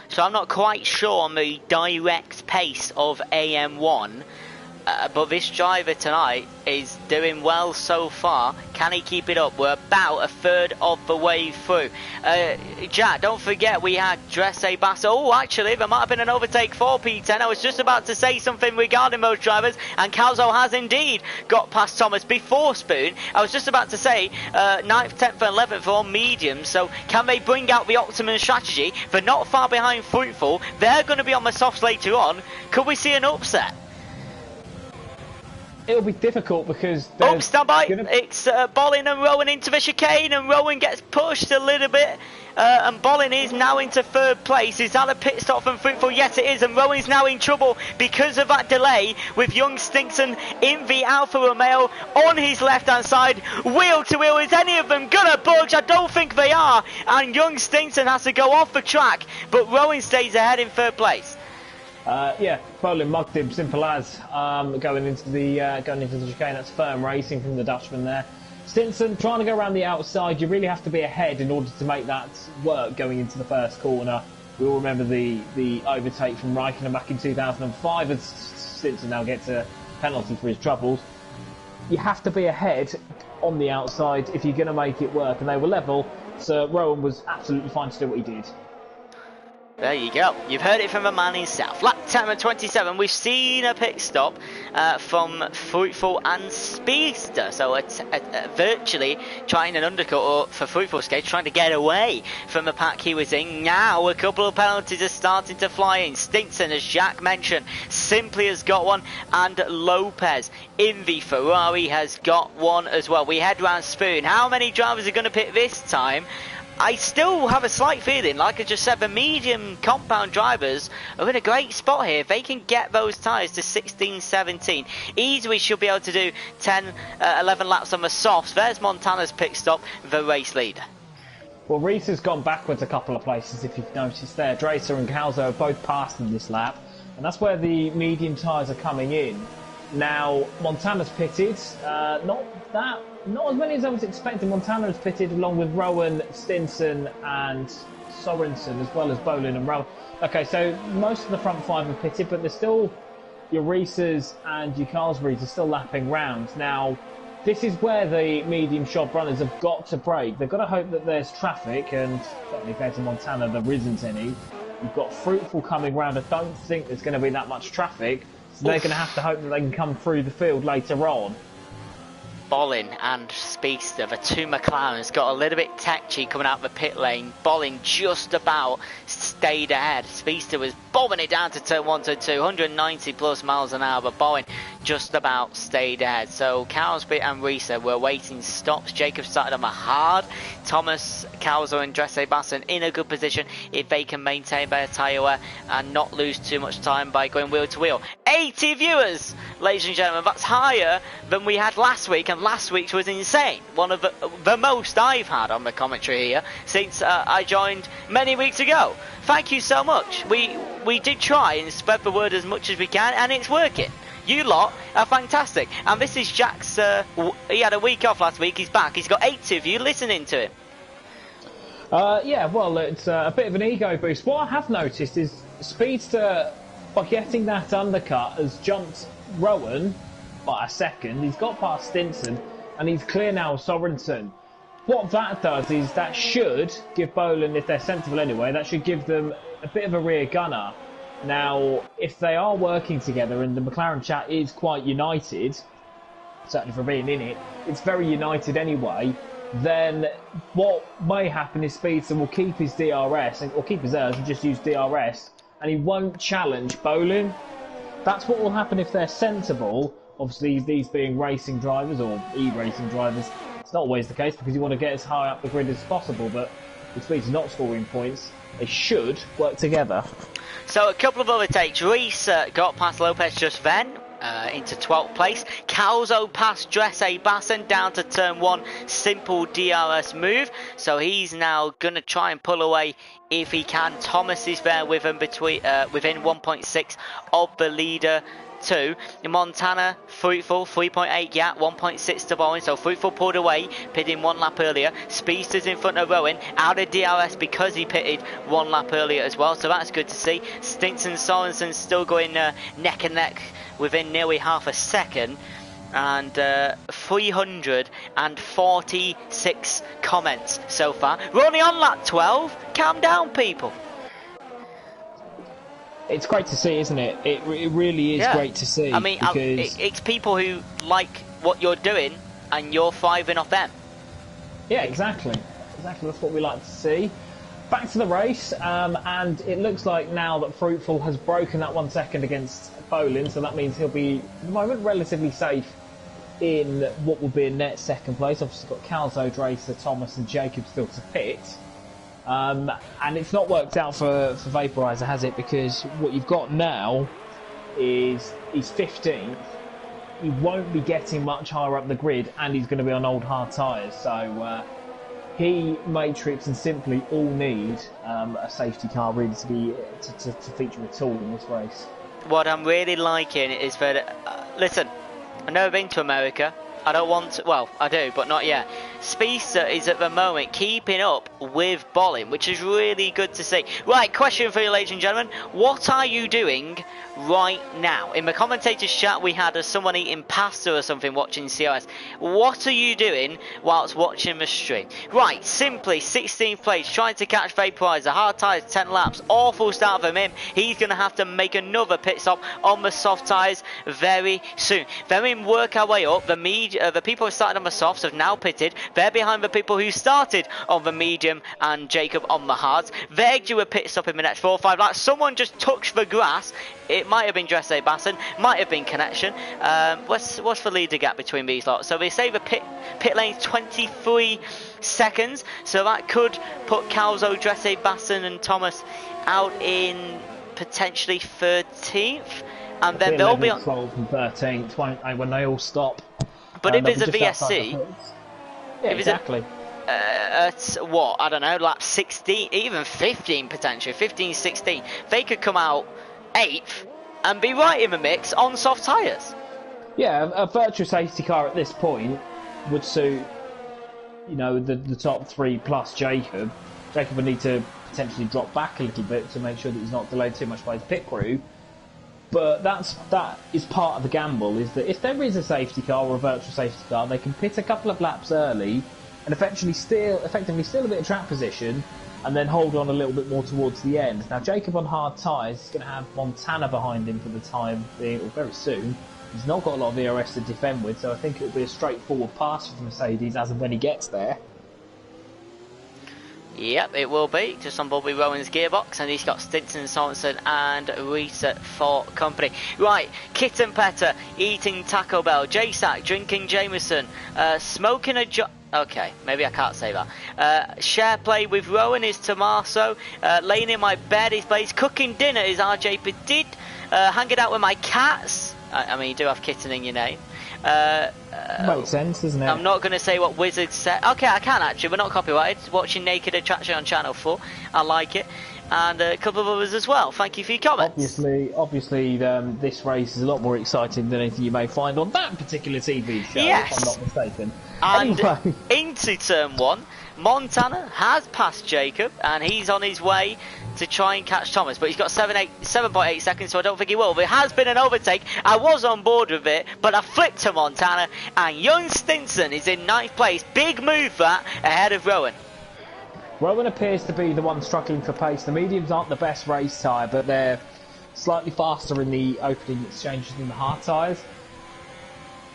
So I'm not quite sure on the direct pace of AM1. But this driver tonight is doing well so far. Can he keep it up? We're about a third of the way through. Jack, don't forget we had Dresse Basso. Oh, actually, there might have been an overtake for P10. I was just about to say something regarding those drivers, and Calzo has indeed got past Thomas before Spoon. I was just about to say 9th, 10th and 11th are on medium, so can they bring out the optimum strategy? They're not far behind Fruitful. They're going to be on the softs later on. Could we see an upset? It'll be difficult because stand by. It's Bolin and Rowan into the chicane, and Rowan gets pushed a little bit. And Bolin is now into third place. Is that a pit stop from Fruitful? Yes, it is. And Rowan is now in trouble because of that delay with young Stinkson in the Alfa Romeo on his left-hand side. Wheel to wheel. Is any of them going to budge? I don't think they are. And young Stinkson has to go off the track. But Rowan stays ahead in third place. Yeah, Bolin mugged him, simple as. Going into the chicane. That's firm racing from the Dutchman there. Stinson trying to go around the outside. You really have to be ahead in order to make that work going into the first corner. We all remember the overtake from Raikkonen back in 2005, as Stinson now gets a penalty for his troubles. You have to be ahead on the outside if you're going to make it work, and they were level, so Rowan was absolutely fine to do what he did. There you go. You've heard it from the man himself. Lap time of 27. We've seen a pit stop from Fruitful and Speedster. So it's virtually trying an undercut for Fruitful's case, trying to get away from the pack he was in. Now a couple of penalties are starting to fly in. Stinkson, as Jack mentioned, simply has got one, and Lopez in the Ferrari has got one as well. We head round Spoon. How many drivers are going to pit this time? I still have a slight feeling, like I just said, the medium compound drivers are in a great spot here. If they can get those tyres to 16, 17, easily should be able to do 10, 11 laps on the softs. There's Montana's pit stop, the race leader. Well, Reese has gone backwards a couple of places, if you've noticed there. Dracer and Calzo have both passed in this lap, and that's where the medium tyres are coming in. Now, Montana's pitted, not as many as I was expecting. Montana has pitted along with Rowan, Stinson and Sorensen, as well as Bolin and Rowan. Okay, so most of the front five have pitted, but there's still your Reeses and your Carlsberries are still lapping round. Now, this is where the medium shod runners have got to brake. They've got to hope that there's traffic, and certainly compared to Montana, there isn't any. You've got Fruitful coming round. I don't think there's going to be that much traffic, so they're going to have to hope that they can come through the field later on. Bollin and Speedster, the two McLarens, got a little bit tetchy coming out of the pit lane. Bollin just about stayed ahead. Speedster was bombing it down to turn 1 to 2, 190 plus miles an hour, but Bollin just about stayed ahead. So Cowsby and Risa were waiting stops. Jacob started on the hard. Thomas, Cowser and Dresse Basson in a good position if they can maintain their tyre wear and not lose too much time by going wheel to wheel. 80 viewers, ladies and gentlemen, that's higher than we had last week, and last week's was insane. One of the most I've had on the commentary here since I joined many weeks ago. Thank you so much. We did try and spread the word as much as we can, and it's working. You lot are fantastic. And this is Jack's, he had a week off last week, he's back. He's got 80 of you listening to him. Yeah, well, it's a bit of an ego boost. What I have noticed is Speedster, by getting that undercut, has jumped Rowan by a second. He's got past Stinson, and he's clear now of Sorensen. What that does is that should give Boland, if they're sensible anyway, that should give them a bit of a rear gunner. Now, if they are working together, and the McLaren chat is quite united, certainly for being in it, it's very united anyway, then what may happen is Speedster will keep his DRS, or keep his errors and just use DRS, and he won't challenge Boland. That's what will happen if they're sensible. Obviously, these being racing drivers, or e-racing drivers, it's not always the case because you want to get as high up the grid as possible, but with Speedster not scoring points, they should work together. So a couple of other takes. Reese got past Lopez just then, into 12th place. Calzo passed Dresse Basson down to turn 1, simple DRS move. So he's now going to try and pull away if he can. Thomas is there with him within 1.6 of the leader. 2. In Montana, Fruitful, 3.8 gap, 1.6 to Bowen, so Fruitful pulled away, pitting 1 lap earlier. Speedster's in front of Rowan, out of DRS because he pitted 1 lap earlier as well, so that's good to see. Stinson Sorensen still going neck and neck within nearly half a second. And 346 comments so far. We're only on lap 12. Calm down, people. It's great to see, isn't it? It really is great to see. I mean, because it's people who like what you're doing and you're thriving off them. Yeah, exactly. Exactly, that's what we like to see. Back to the race, and it looks like now that Fruitful has broken that 1 second against Boland, so that means he'll be, at the moment, relatively safe in what will be a net second place. Obviously got Calzo, Dracer, Thomas and Jacob still to pit. And it's not worked out for Vaporizer, has it? Because what you've got now is he's 15th. He won't be getting much higher up the grid, and he's going to be on old hard tyres. So he, Matrix and Simply all need a safety car really to feature at all in this race. What I'm really liking is that, listen, I've never been to America. I don't want to, well, I do, but not yet. Speedster is at the moment keeping up with Bollin, which is really good to see. Right, question for you, ladies and gentlemen. What are you doing right now? In the commentators chat, we had someone eating pasta or something watching COS. What are you doing whilst watching the stream? Right, Simply, 16th place, trying to catch Vaporizer. Hard tyres, 10 laps. Awful start from him. He's going to have to make another pit stop on the soft tyres very soon. Then we work our way up. The people who started on the softs have now pitted. They're behind the people who started on the medium and Jacob on the hards. They're due a pit stop in the next 4 or 5 laps. Someone just touched the grass. It might have been Dresse Basson, might have been Connection. What's the leader gap between these lots? So they say the pit lane's 23 seconds. So that could put Calzo, Dresse Basson and Thomas out in potentially 13th. And then they'll be on 12th and 13th, won't they, when they all stop? But if it's a VSC, yeah, exactly. At what, I don't know, lap 16, even 15 potentially, 15, 16, they could come out 8th and be right in the mix on soft tyres. Yeah, a virtual safety car at this point would suit, you know, the top 3 plus Jacob. Jacob would need to potentially drop back a little bit to make sure that he's not delayed too much by his pit crew. But that is part of the gamble, is that if there is a safety car or a virtual safety car, they can pit a couple of laps early and effectively steal a bit of track position and then hold on a little bit more towards the end. Now, Jacob on hard tyres is going to have Montana behind him for the time being, or very soon. He's not got a lot of ERS to defend with, so I think it'll be a straightforward pass for Mercedes as and when he gets there. Yep, it will be, just on Bobby Rowan's gearbox, and he's got Stinson, Sorensen and Reset for company. Right, Kit and Petter eating Taco Bell, J-Sack drinking Jameson, smoking a okay, maybe I can't say that. Share play with Rowan is Tommaso, laying in my bed is Blaze, cooking dinner is RJ Petit, hanging out with my cats, I mean you do have kitten in your name. Makes sense, doesn't it? I'm not going to say what Wizard said. Okay, I can actually. We're not copyrighted. Watching Naked Attraction on Channel 4. I like it. And a couple of others as well. Thank you for your comments. Obviously, this race is a lot more exciting than anything you may find on that particular TV show, yes. if I'm not mistaken. And anyway. Into turn 1, Montana has passed Jacob, and he's on his way to try and catch Thomas, but he's got 7.8 seconds, so I don't think he will. But it has been an overtake. I was on board with it, but I flipped to Montana, and young Stinson is in 9th place. Big move that, ahead of Rowan. Rowan appears to be the one struggling for pace. The mediums aren't the best race tyre, but they're slightly faster in the opening exchanges than the hard tyres.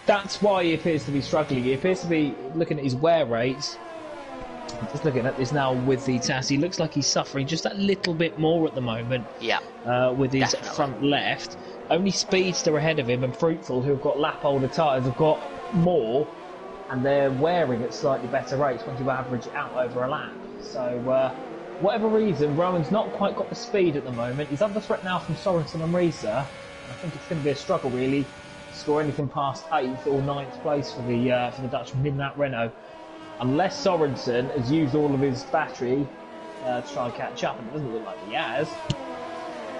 That's why he appears to be struggling. He appears to be looking at his wear rates. Just looking at this now with the TAS, he looks like he's suffering just a little bit more at the moment. Yeah. With his definitely. Front left. Only Speedster ahead of him and Fruitful, who have got lap older tyres, have got more, and they're wearing at slightly better rates when you average it out over a lap. So, whatever reason, Rowan's not quite got the speed at the moment. He's under threat now from Sorensen and Risa. I think it's going to be a struggle, really, to score anything past 8th or 9th place for the Dutchman in that Renault. Unless Sorensen has used all of his battery to try and catch up, and it doesn't look like he has.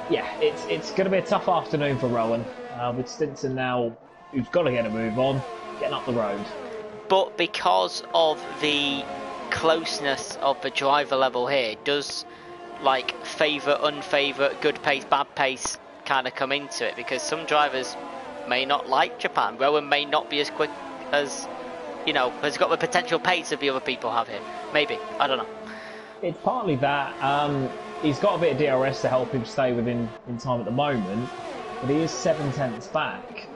Yeah, it's going to be a tough afternoon for Rowan, with Stinson now, who's got to get a move on, getting up the road. But because of the closeness of the driver level here, it does like favour, unfavour, good pace, bad pace kind of come into it, because some drivers may not like Japan. Rowan may not be as quick as, you know, has got the potential pace that the other people have here. Maybe, I don't know. It's partly that. He's got a bit of DRS to help him stay in time at the moment, but he is 7/10 back.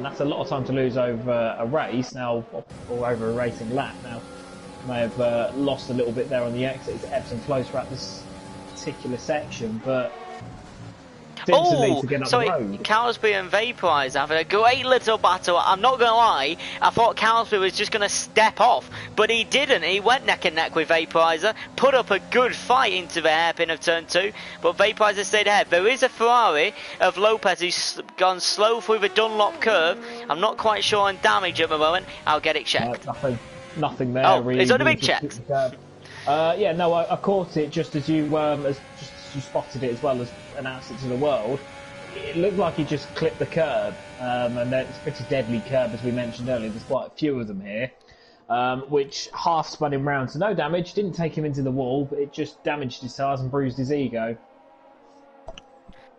That's a lot of time to lose over a race now, or over a racing lap. Now, may have lost a little bit there on the exit. It ebbs and flows throughout this particular section, but Stinson needs to get up the road. Cowsbury and Vaporizer having a great little battle. I'm not going to lie, I thought Cowsbury was just going to step off, but he didn't. He went neck and neck with Vaporizer, put up a good fight into the hairpin of turn 2, but Vaporizer stayed ahead. There is a Ferrari of Lopez who's gone slow through the Dunlop curve. I'm not quite sure on damage at the moment. I'll get it checked. Nothing there. Oh, really. it's on a big check. Yeah, no, I caught it just as you spotted it, as well as announced it to the world. It looked like he just clipped the curb, and it's a pretty deadly curb, as we mentioned earlier. There's quite a few of them here, which half spun him round to no damage. Didn't take him into the wall, but it just damaged his tyres and bruised his ego.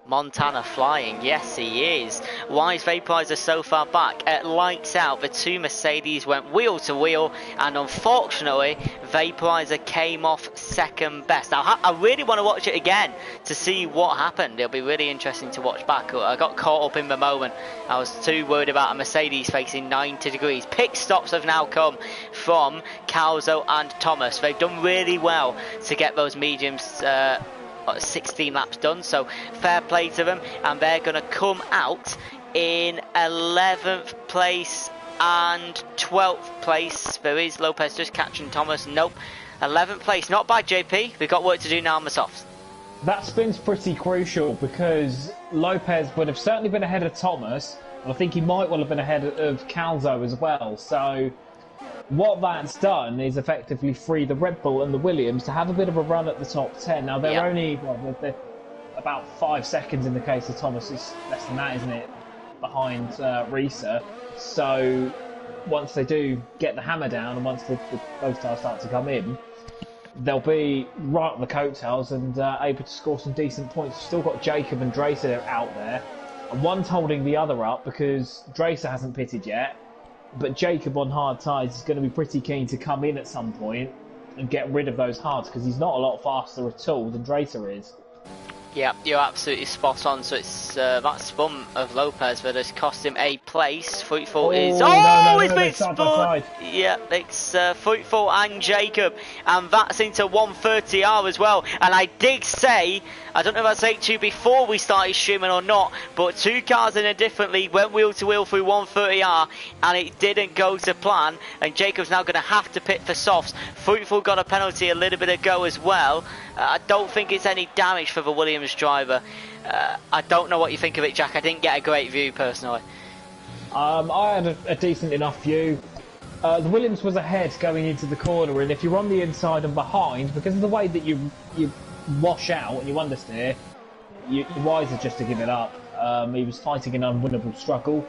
Montana flying, yes he is. Why is Vaporizer so far back? At lights out, the two Mercedes went wheel to wheel, and unfortunately Vaporizer came off second best. I really want to watch it again to see what happened. It'll be really interesting to watch back. I got caught up in the moment. I was too worried about a Mercedes facing 90 degrees. Pit stops have now come from Calzo and Thomas. They've done really well to get those mediums 16 laps done, so fair play to them, and they're going to come out in 11th place and 12th place. There is Lopez just catching Thomas. Nope, 11th place, not bad. JP, we've got work to do now on the softs. That spin's pretty crucial, because Lopez would have certainly been ahead of Thomas, and I think he might well have been ahead of Calzo as well. So what that's done is effectively free the Red Bull and the Williams to have a bit of a run at the top 10. Now, they're only they're about 5 seconds in the case of Thomas. It's less than that, isn't it, behind Risa. So once they do get the hammer down, and once those tyres start to come in, they'll be right on the coattails and able to score some decent points. We've still got Jacob and Dracer out there. and one's holding the other up because Dracer hasn't pitted yet. But Jacob on hard tyres is going to be pretty keen to come in at some point and get rid of those hards because he's not a lot faster at all than Dracer is. Yeah, you're absolutely spot on. So it's that spun of Lopez that has cost him a place. Fruitful is he's been spun. Yeah, it's Fruitful and Jacob, and that's into 130R as well. And I did say, I don't know if I said it to you before we started streaming or not, but two cars in a different league went wheel to wheel through 130R, and it didn't go to plan. And Jacob's now going to have to pit for softs. Fruitful got a penalty a little bit ago as well. I don't think it's any damage for the Williams driver. I don't know what you think of it, Jack. I didn't get a great view personally. I had a decent enough view. The Williams was ahead going into the corner, and if you're on the inside and behind, because of the way that you wash out and you understeer, you're wiser just to give it up. He was fighting an unwinnable struggle,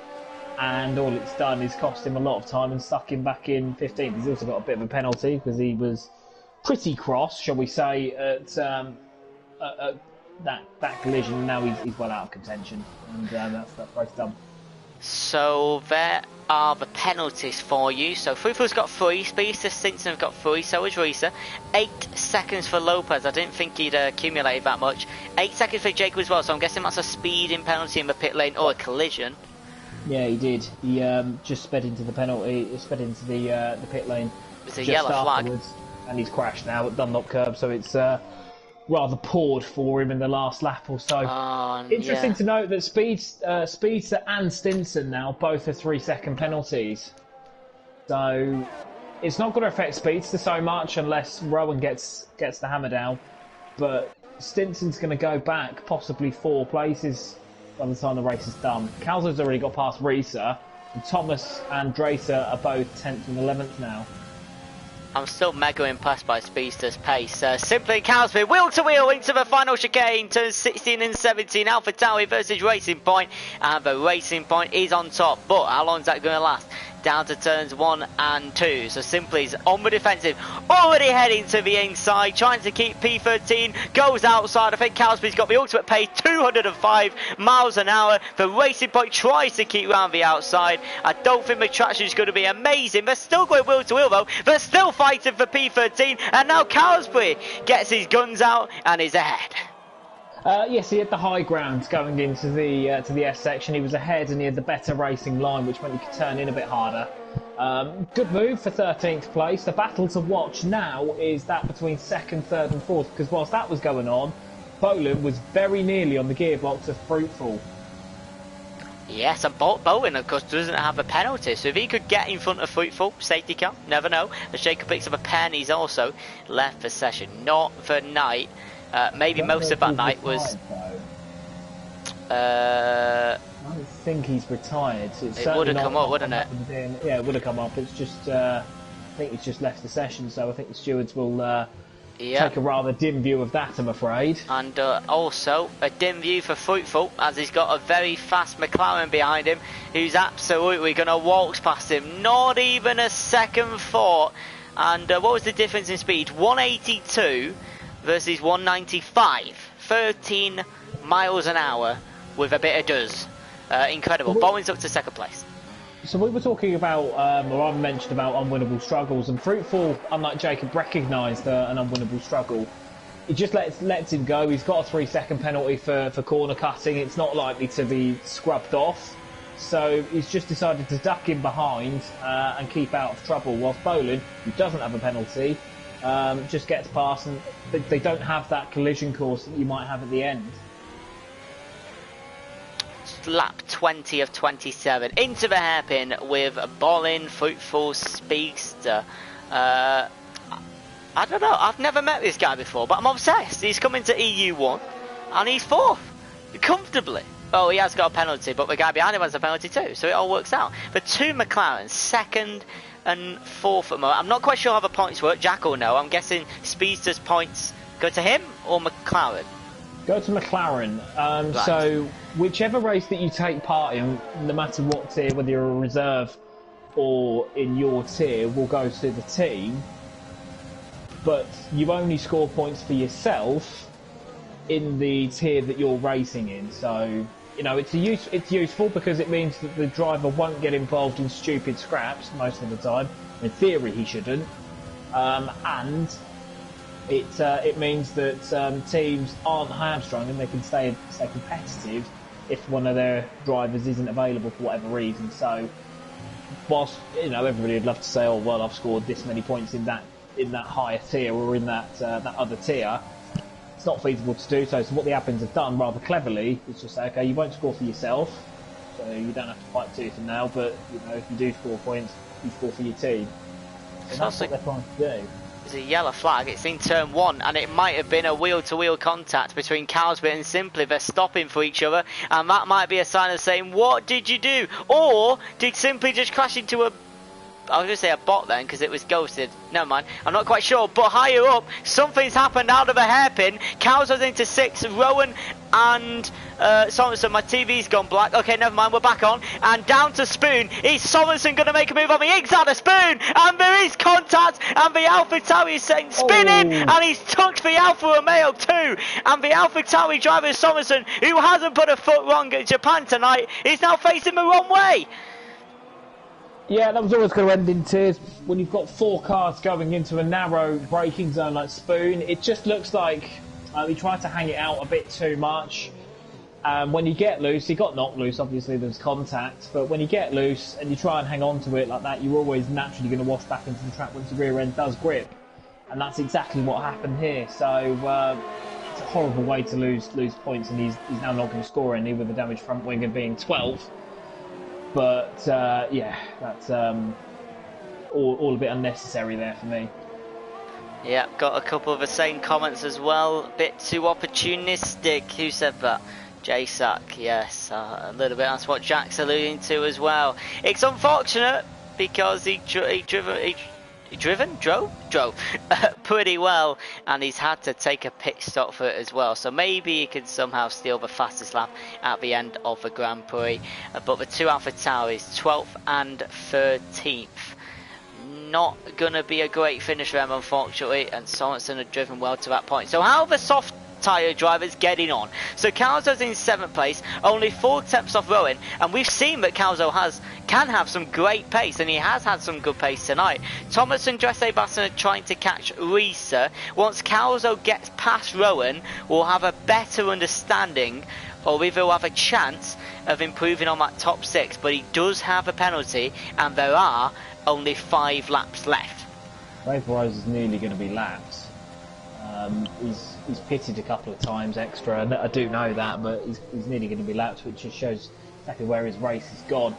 and all it's done is cost him a lot of time and stuck him back in 15th. He's also got a bit of a penalty because he was pretty cross, shall we say, at that collision. Now he's well out of contention, and that's that race done. So there are the penalties for you. So Fruitful's got 3, Speedster Stinson have got 3, so is Reeser. 8 seconds for Lopez. I didn't think he'd accumulated that much. 8 seconds for Jacob as well, so I'm guessing that's a speeding penalty in the pit lane or a collision. Yeah, he did. He just sped into the penalty. He sped into the pit lane. It's a yellow flag. And he's crashed now at Dunlop curb, so it's rather poured for him in the last lap or so. Interesting to note that Speedster and Stinson now both have 3-second penalties. So it's not going to affect Speedster so much unless Rowan gets the hammer down. But Stinson's going to go back possibly 4 places by the time the race is done. Calzo's already got past Reeser, and Thomas and Dracer are both 10th and 11th now. I'm still mega impressed by Speedster's pace. Simply Cowsby, wheel to wheel into the final chicane, turns 16 and 17, Alpha Tauri versus Racing Point, and the Racing Point is on top, but how long is that going to last? Down to turns 1 and 2, so Simply's on the defensive, already heading to the inside, trying to keep P13, goes outside. I think Cowsby's got the ultimate pace, 205 miles an hour. The Racing Point tries to keep round the outside. I don't think the traction is going to be amazing. They're still going wheel to wheel though. They're still fighting for P13, and now Cowsby gets his guns out and is ahead. Yes, he had the high ground going into the S section. He was ahead and he had the better racing line, which meant he could turn in a bit harder. Good move for 13th place. The battle to watch now is that between 2nd, 3rd and 4th, because whilst that was going on, Boland was very nearly on the gearbox of Fruitful. Yes, and Bowen, of course, doesn't have a penalty, so if he could get in front of Fruitful, safety car, never know. As Jacob picks up a pen, he's also left for session. Not for night. Maybe most of that night was... I don't think he's retired. It would have come up, wouldn't it? Yeah, it would have come up. It's just... I think he's just left the session, so I think the stewards will take a rather dim view of that, I'm afraid. And also a dim view for Fruitful, as he's got a very fast McLaren behind him, who's absolutely going to waltz past him. Not even a second thought. And what was the difference in speed? 182 versus 195. 13 miles an hour with a bit of duzz. Incredible. Bowen's up to 2nd place. So we were talking about, or I mentioned about unwinnable struggles, and Fruitful, unlike Jacob, recognised an unwinnable struggle. He just lets him go. He's got a 3-second penalty for corner cutting. It's not likely to be scrubbed off. So he's just decided to duck in behind and keep out of trouble, whilst Boland, who doesn't have a penalty, just gets past, and they don't have that collision course that you might have at the end. Lap 20 of 27 into the hairpin with Bolin, Fruitful, Speedster. I don't know, I've never met this guy before, but I'm obsessed. He's coming to EU1 and he's 4th comfortably. Oh, he has got a penalty, but the guy behind him has a penalty too, so it all works out. The 2 McLarens, 2nd and 4th at the moment. I'm not quite sure how the points work. Jack will know. I'm guessing Speedster's points go to him or McLaren. Go to McLaren. Right. So whichever race that you take part in, no matter what tier, whether you're a reserve or in your tier, will go to the team. But you only score points for yourself in the tier that you're racing in. So you know, it's useful because it means that the driver won't get involved in stupid scraps most of the time. In theory, he shouldn't, and it means that teams aren't hamstrung and they can stay competitive if one of their drivers isn't available for whatever reason. So, whilst everybody would love to say, "Oh well, I've scored this many points in that higher tier or in that other tier," it's not feasible to do so. So what the admins have done rather cleverly is just say, okay, you won't score for yourself, so you don't have to fight tooth and nail, but if you do score points, you score for your team. And that's what they're trying to do. It's a yellow flag, it's in turn 1, and it might have been a wheel-to-wheel contact between Cowsby and Simply. They're stopping for each other, and that might be a sign of saying, what did you do? Or did Simply just crash into I was going to say a bot then, because it was ghosted. Never mind, I'm not quite sure. But higher up, something's happened out of a hairpin. Cows was into 6. Rowan and Sorensen. My TV's gone black. Okay, never mind, we're back on. And down to Spoon. Is Sorensen going to make a move on the inside of Spoon? And there is contact. And the Alpha Tauri is saying spinning. And he's tucked the Alfa Romeo too. And the Alpha Tauri driver Sorensen, who hasn't put a foot wrong at Japan tonight, is now facing the wrong way. Yeah, that was always going to end in tears. When you've got 4 cars going into a narrow braking zone like Spoon, it just looks like he tried to hang it out a bit too much. When you get loose, he got knocked loose, obviously there's contact, but when you get loose and you try and hang on to it like that, you're always naturally going to wash back into the track once the rear end does grip. And that's exactly what happened here. So it's a horrible way to lose points, and he's now not going to score any with the damaged front wing and being 12th. But yeah, that's all a bit unnecessary there for me. Yeah, got a couple of the same comments as well. A bit too opportunistic. Who said that? J-Sack, yes, a little bit. That's what Jack's alluding to as well. It's unfortunate because he drove pretty well, and he's had to take a pit stop for it as well, so maybe he can somehow steal the fastest lap at the end of the Grand Prix. But the 2 Alpha Tauris, 12th and 13th, not gonna be a great finish for them, unfortunately, and Sorensen had driven well to that point. So how are the soft tyre drivers getting on? So Calzo's in 7th place, only 4 tenths off Rowan, and we've seen that Calzo can have some great pace, and he has had some good pace tonight. Thomas and Dresse Basson are trying to catch Risa. Once Calzo gets past Rowan, we'll have a better understanding, or we will have a chance of improving on that top 6, but he does have a penalty, and there are only 5 laps left. Vaporiser's nearly going to be laps. He's pitted a couple of times extra, and I do know that, but he's nearly going to be lapped, which just shows exactly where his race has gone.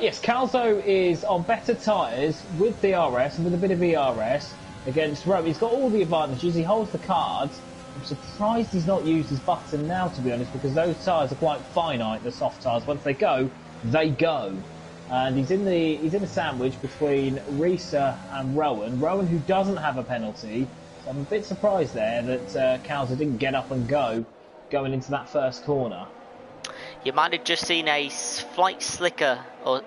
Yes, Calzo is on better tyres with DRS and with a bit of ERS against Rowan. He's got all the advantages, he holds the cards. I'm surprised he's not used his button now, to be honest, because those tyres are quite finite, the soft tyres. Once they go, they go. And he's in a sandwich between Risa and Rowan. Rowan, who doesn't have a penalty. So I'm a bit surprised there that Calzo didn't get up and go going into that first corner. You might have just seen a slight flicker. I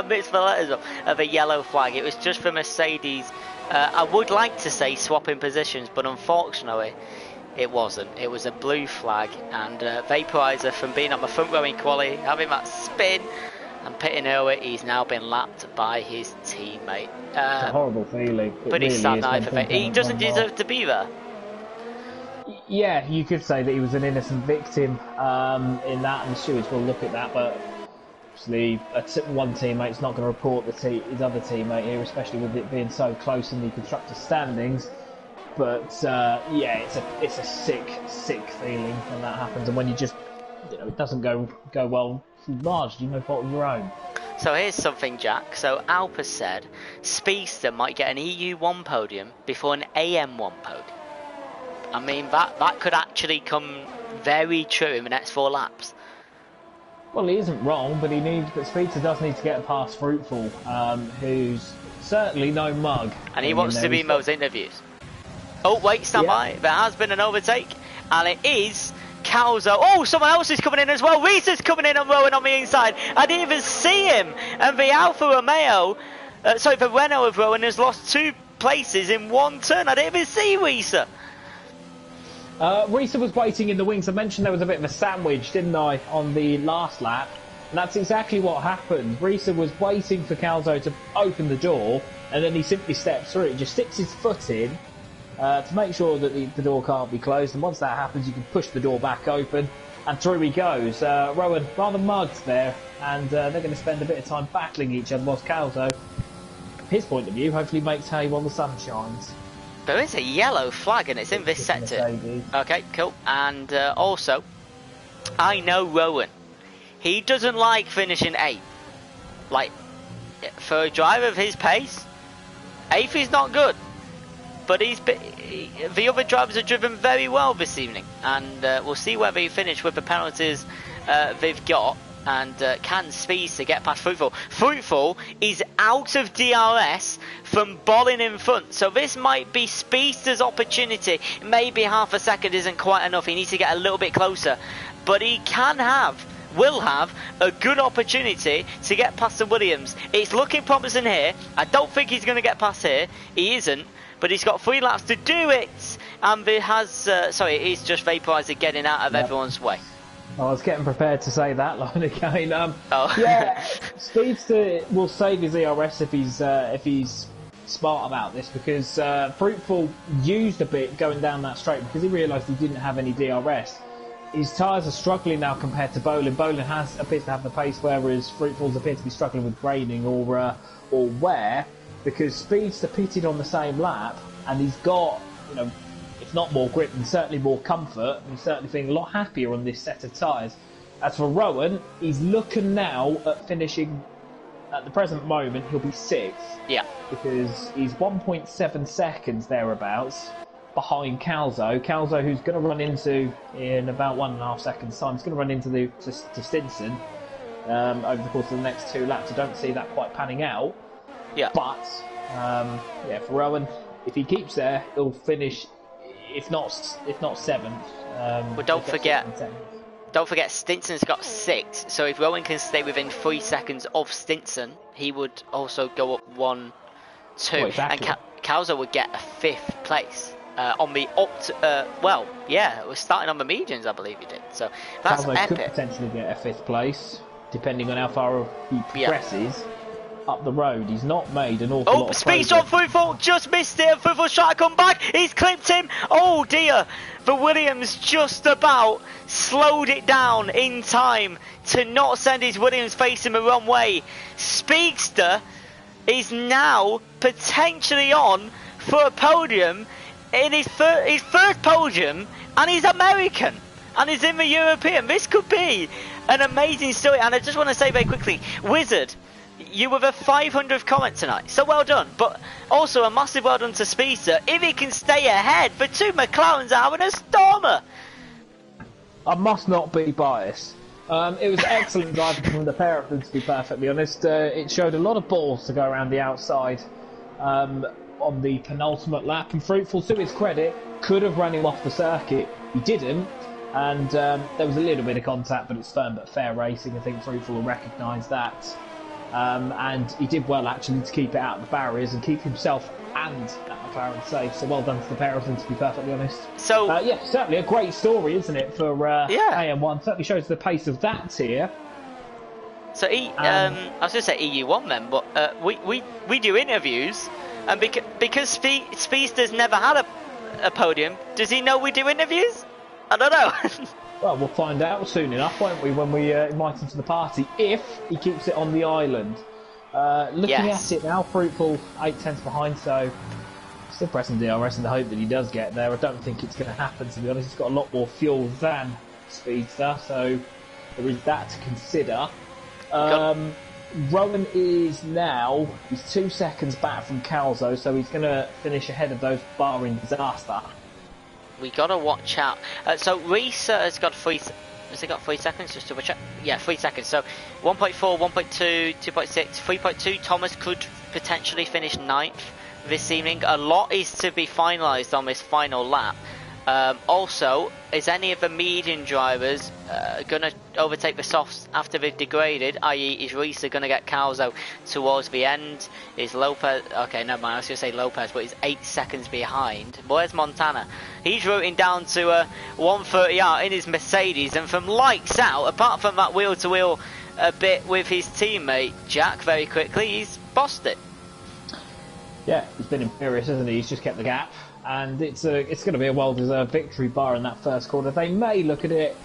mixed the letters up, of a yellow flag. It was just for Mercedes. I would like to say swapping positions, but unfortunately it wasn't. It was a blue flag, and Vaporiser, from being on the front row in quali, having that spin and pitting early, he's now been lapped by his teammate. It's a horrible feeling. But he's sad night for Vaporiser. He doesn't deserve to be there. Yeah, you could say that he was an innocent victim in that, and the stewards will look at that, but obviously one teammate's not going to report his other teammate here, especially with it being so close in the constructors' standings. But yeah, it's a sick feeling when that happens, and when you just, it doesn't go well, largely no fault of your own. So here's something, Jack. So Alpa said Speedster might get an EU1 podium before an AM1 podium. I mean, that could actually come very true in the next 4 laps. Well, he isn't wrong, but Speedster does need to get past Fruitful, who's certainly no mug. And he wants to be in those interviews. Oh, wait, stand by. There has been an overtake, and it is Calzo. Oh, someone else is coming in as well. Risa's coming in and Rowan on the inside. I didn't even see him. And the Alfa Romeo, the Renault of Rowan has lost 2 places in 1 turn. I didn't even see Risa. Risa was waiting in the wings. I mentioned there was a bit of a sandwich, didn't I, on the last lap? And that's exactly what happened. Risa was waiting for Calzo to open the door, and then he simply steps through it, just sticks his foot in to make sure that the door can't be closed. And once that happens, you can push the door back open, and through he goes. Rowan rather mugged there, and they're going to spend a bit of time battling each other whilst Calzo, from his point of view, hopefully makes hay while the sun shines. There is a yellow flag and it's in this sector. Okay, cool. And also, I know Rowan. He doesn't like finishing 8th. Like, for a driver of his pace, 8th is not good. But the other drivers have driven very well this evening. And we'll see whether he finishes with the penalties they've got. And can Speedster get past Fruitful? Fruitful is out of DRS from Bolin in front. So this might be Speedster's opportunity. Maybe half a second isn't quite enough. He needs to get a little bit closer. But he will have a good opportunity to get past the Williams. It's looking promising here. I don't think he's going to get past here. He isn't. But he's got 3 laps to do it. And it has... he's just vaporizer getting out of everyone's way. I was getting prepared to say that line again. Yeah, Speedster will save his ERS if he's smart about this, because Fruitful used a bit going down that straight because he realised he didn't have any DRS. His tyres are struggling now compared to Bolin. Bolin appears to have the pace, whereas Fruitful's appear to be struggling with graining or wear, because Speedster pitted on the same lap and he's got, if not more grip, and certainly more comfort, and he's certainly feeling a lot happier on this set of tyres. As for Rowan, he's looking now at finishing, at the present moment, he'll be 6th. Yeah. Because he's 1.7 seconds thereabouts behind Calzo. Calzo, who's going to run into, in about 1.5 seconds' time, he's going to run into to Stinson over the course of the next 2 laps. I don't see that quite panning out. Yeah. But, for Rowan, if he keeps there, he'll finish... If not 7th. But don't forget, Stinson's got 6. So if Rowan can stay within 3 seconds of Stinson, he would also go up 1, 2, exactly. And Calzo would get a 5th place on the we're starting on the medians, I believe he did. So that's Calzo epic. could potentially get a 5th place, depending on how far he progresses. Up the road, he's not made an awful lot of Speedster on Fruitful, just missed it, and Fruitful's trying to come back, he's clipped him, oh dear, the Williams just about slowed it down in time to not send his Williams facing the wrong way. Speedster is now potentially on for a podium, in his first podium, and he's American, and he's in the European. This could be an amazing story, and I just want to say very quickly, Wizard, you were the 500th comment tonight, so well done. But also a massive well done to Speedster. If he can stay ahead, the 2 McLarens are having a stormer. I must not be biased. It was excellent driving from the pair of them, to be perfectly honest. It showed a lot of balls to go around the outside on the penultimate lap, and Fruitful, to his credit, could have run him off the circuit. He didn't, and there was a little bit of contact, but it's firm but fair racing. I think Fruitful will recognise that. And he did well actually to keep it out of the barriers and keep himself and that McLaren safe. So well done to the pair of them, to be perfectly honest. So certainly a great story, isn't it, for AM1? Certainly shows the pace of that tier. So I was going to say EU1 then, but we do interviews, and because Speedster's never had a podium, does he know we do interviews? I don't know. Well, we'll find out soon enough, won't we, when we invite him to the party, if he keeps it on the island. Looking at it now, Fruitful 8/10 behind, so still pressing DRS in the hope that he does get there. I don't think it's going to happen, to be honest. He's got a lot more fuel than Speedster, so there is that to consider. Rowan is now, he's 2 seconds back from Calzo, so he's going to finish ahead of those barring disaster. We gotta watch out. So Reese has got 3. Has he got 3 seconds? Just double check. Yeah, 3 seconds. So 1.4, 1.2, 2.6, 3.2. Thomas could potentially finish 9th this evening. A lot is to be finalised on this final lap. Also, is any of the medium drivers going to overtake the softs after they've degraded? I.e., is Risa going to get Calzo towards the end? Is Lopez... Okay, never mind, I was going to say Lopez, but he's 8 seconds behind. Where's Montana? He's rooting down to 130 out in his Mercedes, and from lights out, apart from that wheel-to-wheel a bit with his teammate, Jack, very quickly, he's bossed it. Yeah, he's been imperious, hasn't he? He's just kept the gap. And it's going to be a well-deserved victory bar in that first quarter. They may look at it,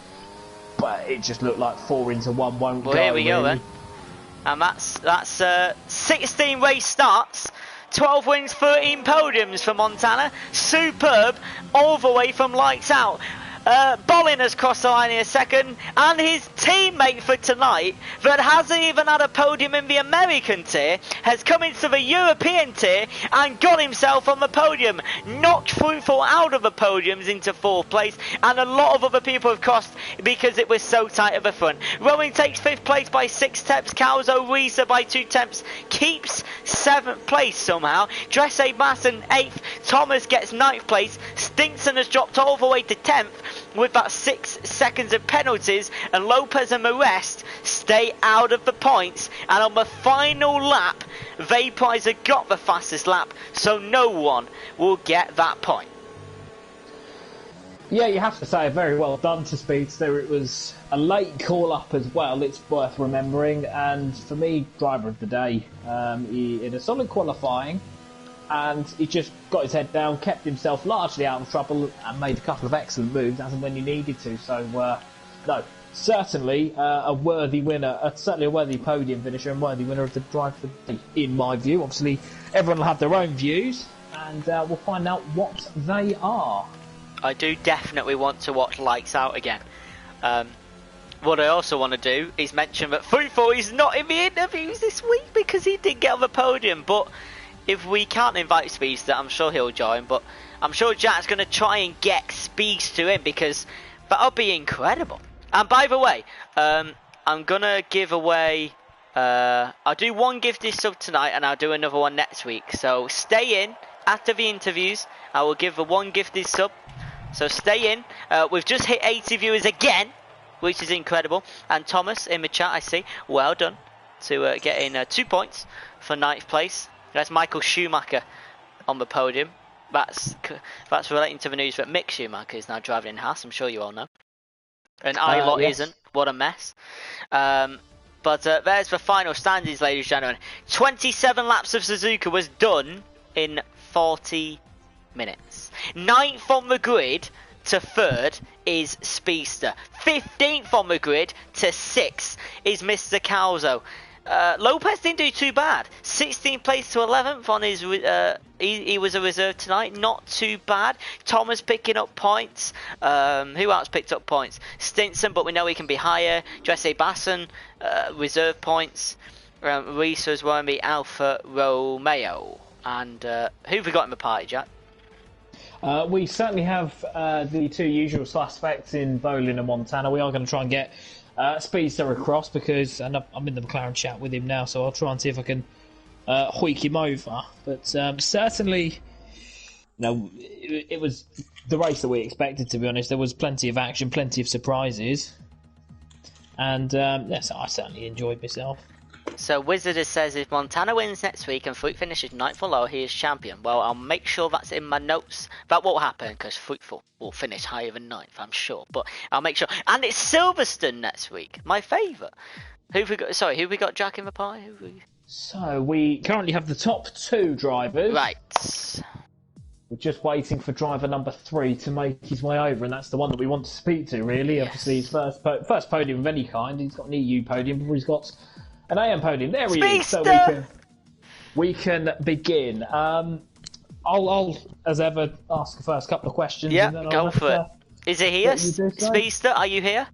but it just looked like 4 into 1 won't go. Well, here we go then. And that's 16 race starts, 12 wins, 13 podiums for Montana. Superb, all the way from lights out. Bolin has crossed the line in a second, and his teammate for tonight, that hasn't even had a podium in the American tier, has come into the European tier and got himself on the podium. Knocked Fruitful out of the podiums into 4th place, and a lot of other people have crossed because it was so tight at the front. Rowan takes 5th place by 6 tenths, Calzo Risa by 2 tenths, keeps 7th place somehow. Dresse Masson 8th, Thomas gets 9th place, Stinson has dropped all the way to 10th, with that 6 seconds of penalties, and Lopez and the rest stay out of the points. And on the final lap, Vaporizer got the fastest lap, so no one will get that point. Yeah, you have to say, very well done to Speedster. It was a late call-up as well, it's worth remembering, and for me, driver of the day. He in a solid qualifying, and he just got his head down, kept himself largely out of trouble, and made a couple of excellent moves as and when you needed to. So, no, certainly a worthy winner, certainly a worthy podium finisher and worthy winner of the drive for the day, in my view. Obviously, everyone will have their own views, and we'll find out what they are. I do definitely want to watch Lights Out again. What I also want to do is mention that Fruitful is not in the interviews this week because he didn't get on the podium, but if we can't invite Speedster, I'm sure he'll join, but I'm sure Jack's going to try and get Speedster in because that'll be incredible. And by the way, I'm going to give away, I'll do one gifted sub tonight and I'll do another one next week. So stay in after the interviews. I will give the one gifted sub. So stay in. We've just hit 80 viewers again, which is incredible. And Thomas in the chat, I see, well done to get in 2 points for 9th place. That's Michael Schumacher on the podium. That's relating to the news that Mick Schumacher is now driving in Haas. I'm sure you all know. And Ilott yes. isn't. What a mess. But there's the final standings, ladies and gentlemen. 27 laps of Suzuka was done in 40 minutes. 9th on the grid to 3rd is Speedster. 15th on the grid to 6th is Mr. Calzo. Lopez didn't do too bad. 16th place to 11th on his. He was a reserve tonight. Not too bad. Thomas picking up points. Who else picked up points? Stinson, but we know he can be higher. Dresse Basson, reserve points. Reese as well, and the Alfa Romeo. And who have we got in the party, Jack? We certainly have the 2 usual suspects in Bolin and Montana. We are going to try and get Speedster across because, and I'm in the McLaren chat with him now, so I'll try and see if I can hoik him over. But certainly, it was the race that we expected, to be honest. There was plenty of action, plenty of surprises, and yes, I certainly enjoyed myself. So Wizard says if Montana wins next week and Fruit finishes 9th or lower, he is champion. Well, I'll make sure that's in my notes. That won't happen because Fruitful will finish higher than 9th, I'm sure. But I'll make sure. And it's Silverstone next week, my favourite. Who've we got? Sorry, who've we got, Jack, in the party? So we currently have the top 2 drivers. Right. We're just waiting for driver number 3 to make his way over, and that's the one that we want to speak to, really. Yes. Obviously, his first podium of any kind. He's got an EU podium before he's got an AM podium. There he is. So we can begin. I'll, as ever, ask the first couple of questions. Yeah, and then go for it. Is it here? Speedster, are you here?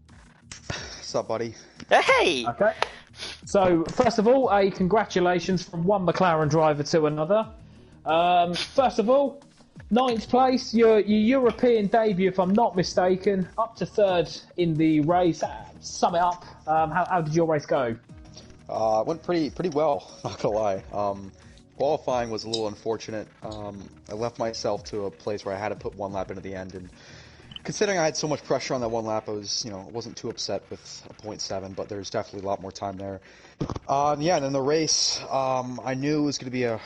What's up, buddy? Hey! Okay. So, first of all, a congratulations from one McLaren driver to another. First of all, 9th place, your European debut, if I'm not mistaken, up to 3rd in the race. Sum it up. How did your race go? It went pretty well, not gonna lie. Qualifying was a little unfortunate. I left myself to a place where I had to put 1 lap into the end, and considering I had so much pressure on that one lap, I was, wasn't too upset with a 0.7, but there's definitely a lot more time there. Yeah, and then the race, I knew it was going to be a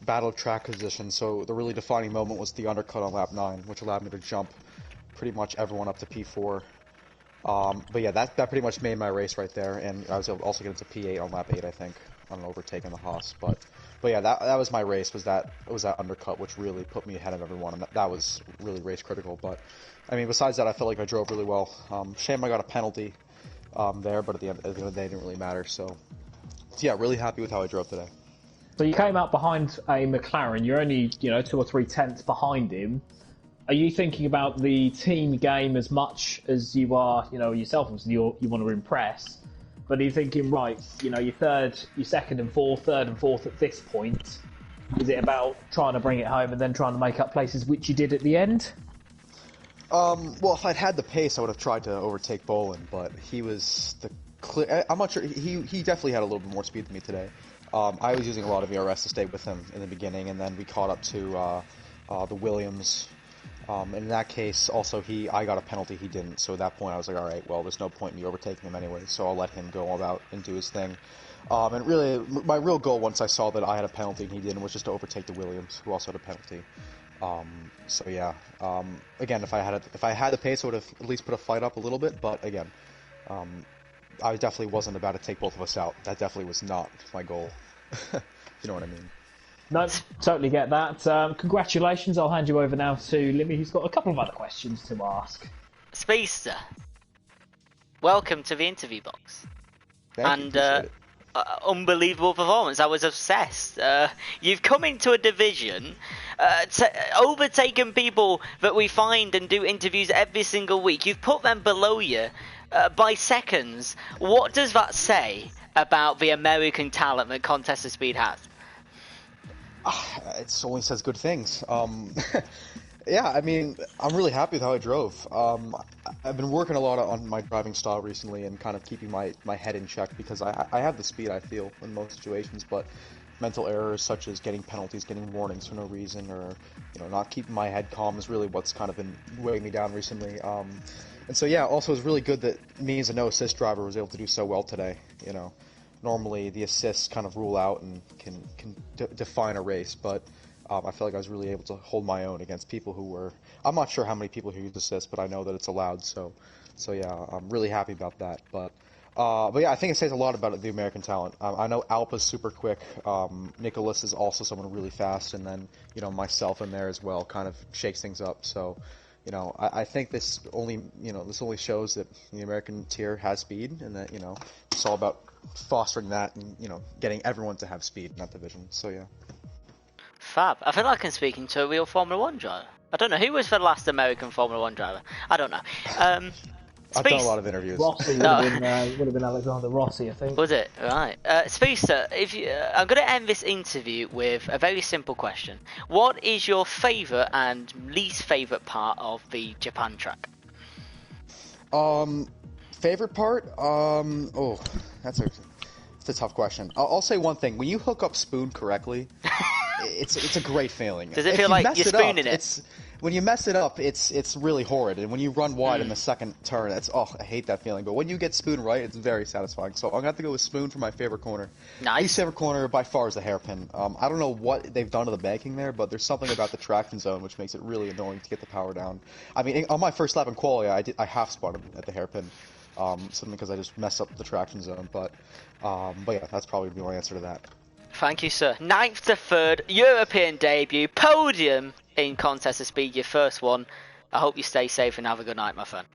battle of track position, so the really defining moment was the undercut on lap 9, which allowed me to jump pretty much everyone up to P4. But yeah, that pretty much made my race right there, and I was able to also get into P8 on lap 8, I think, on an overtake in the Haas. But yeah, that was my race, was that undercut, which really put me ahead of everyone, and that was really race critical. But I mean, besides that, I felt like I drove really well. Shame I got a penalty there, but at the end of the day, it didn't really matter. So yeah, really happy with how I drove today. So you came out behind a McLaren. You're only 2 or 3 tenths behind him. Are you thinking about the team game as much as you are, yourself? Obviously, you want to impress, but are you thinking, right, you're third, you're second and fourth, third and fourth at this point? Is it about trying to bring it home and then trying to make up places, which you did at the end? Well, if I'd had the pace, I would have tried to overtake Bolin, but he was the clear. I'm not sure. He definitely had a little bit more speed than me today. I was using a lot of ERS to stay with him in the beginning, and then we caught up to the Williams. And in that case, also I got a penalty, he didn't. So at that point, I was like, all right, well, there's no point in me overtaking him anyway. So I'll let him go all out and do his thing. And really, my real goal once I saw that I had a penalty and he didn't was just to overtake the Williams, who also had a penalty. So yeah, again, if I had the pace, I would have at least put a fight up a little bit. But again, I definitely wasn't about to take both of us out. That definitely was not my goal. You know what I mean? No, totally get that. Congratulations. I'll hand you over now to Limmy, who's got a couple of other questions to ask. Speedster, welcome to the interview box. Thank you, unbelievable performance. I was obsessed. You've come into a division, overtaken people that we find and do interviews every single week. You've put them below you by seconds. What does that say about the American talent that Contest of Speed has? It only says good things. Yeah, I mean, I'm really happy with how I drove. I've been working a lot on my driving style recently and kind of keeping my head in check because I have the speed, I feel, in most situations, but mental errors such as getting penalties, getting warnings for no reason, or not keeping my head calm is really what's kind of been weighing me down recently. And so yeah, also it's really good that me as a no assist driver was able to do so well today. Normally the assists kind of rule out and can define a race, but I feel like I was really able to hold my own against people who were. I'm not sure how many people who use assists, but I know that it's allowed. So yeah, I'm really happy about that. But yeah, I think it says a lot about the American talent. I know Alpa's super quick. Nicholas is also someone really fast, and then myself in there as well kind of shakes things up. So I think this only shows that the American tier has speed, and that it's all about fostering that and getting everyone to have speed in that division. So yeah. Fab. I feel like I'm speaking to a real Formula 1 driver. I don't know, who was the last American Formula 1 driver? I don't know. I've done a lot of interviews. Rossi would have been Alexander Rossi, I think. Was it? Right. Speedster, I'm going to end this interview with a very simple question. What is your favourite and least favourite part of the Japan track? Favorite part? That's a tough question. I'll say one thing. When you hook up Spoon correctly, it's a great feeling. Does it feel like you're spooning it? When you mess it up, it's really horrid. And when you run wide in the second turn, I hate that feeling. But when you get Spoon right, it's very satisfying. So I'm going to have to go with Spoon for my favorite corner. Nice. Least favorite corner by far is the hairpin. I don't know what they've done to the banking there, but there's something about the traction zone which makes it really annoying to get the power down. I mean, on my first lap in quali, I half spun at the hairpin. Something because I just messed up the traction zone. But yeah, that's probably the only answer to that. Thank you, sir. 9th to 3rd, European debut, podium in Contest of Speed, your first one. I hope you stay safe and have a good night, my friend.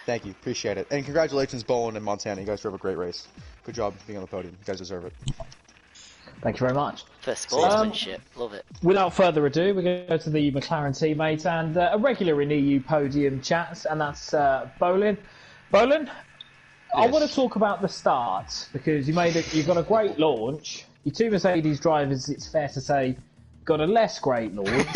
Thank you, appreciate it. And congratulations, Bolin and Montana. You guys drove a great race. Good job being on the podium. You guys deserve it. Thank you very much. For sportsmanship, love it. Without further ado, we're going to go to the McLaren teammate and a regular in EU podium chats, and that's Bolin. Bolin, yes. I want to talk about the start because you've got a great launch. Your two Mercedes drivers, it's fair to say, got a less great launch.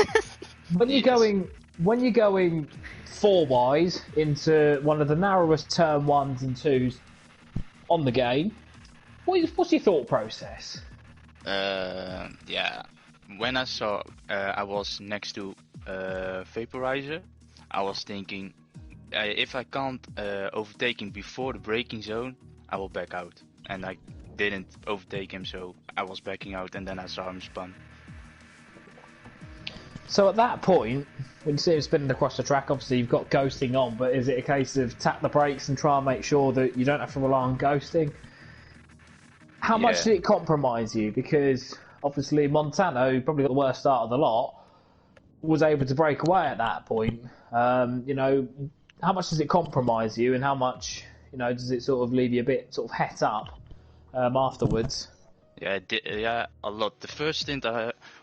When you're going four wise into one of the narrowest turn 1s and 2s on the game, what's your thought process? Yeah, when I saw I was next to Vaporizer, I was thinking if I can't overtake him before the braking zone, I will back out. And I didn't overtake him, so I was backing out, and then I saw him spun. So at that point, when you see him spinning across the track, obviously you've got ghosting on, but is it a case of tap the brakes and try and make sure that you don't have to rely on ghosting? How much did it compromise you? Because obviously Montana, who probably got the worst start of the lot, was able to break away at that point. You know, how much does it compromise you, and how much, you know, does it sort of leave you a bit sort of het up afterwards? Yeah, yeah, a lot. The first stint,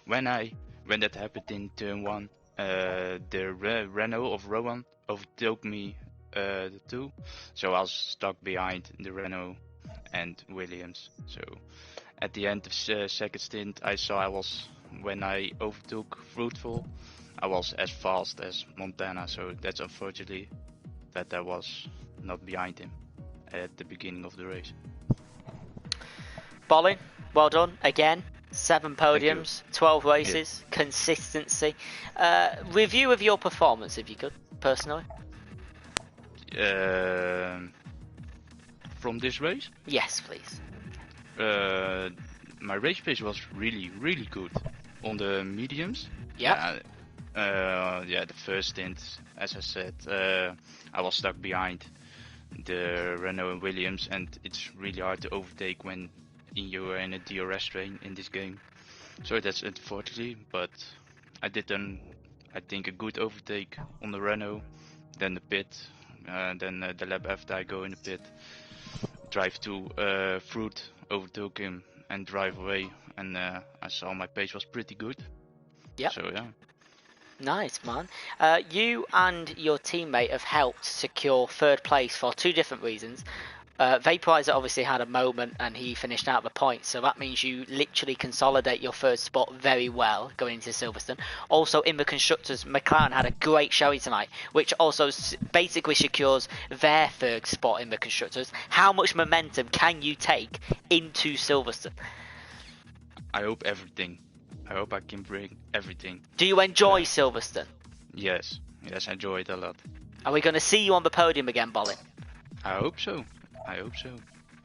when that happened in turn 1, the Renault of Rowan overtook me too, so I was stuck behind the Renault and Williams. So at the end of second stint, I saw when I overtook Fruitful, I was as fast as Montana. So that's unfortunately that I was not behind him at the beginning of the race. Bolin, well done again. 7 podiums, 12 races, consistency. Review of your performance, if you could, personally. From this race? Yes, please. My race pace was really, really good on the mediums. Yeah. Yeah, the first stint, as I said, I was stuck behind the Renault and Williams, and it's really hard to overtake when you are in a DRS train in this game. So that's unfortunately, but I did I think a good overtake on the Renault, then the pit, then the lap after I go in the pit, drive to Fruit, overtook him and drive away, and I saw my pace was pretty good. Yeah. So yeah. Nice, man. You and your teammate have helped secure 3rd place for 2 different reasons. Vaporizer obviously had a moment and he finished out the points, so that means you literally consolidate your 3rd spot very well going into Silverstone. Also in the constructors, McLaren had a great showing tonight, which also basically secures their 3rd spot in the constructors. How much momentum can you take into Silverstone? I hope everything. I hope I can bring everything. Do you enjoy Silverstone? Yes, I enjoy it a lot. Are we going to see you on the podium again, Bolin? I hope so.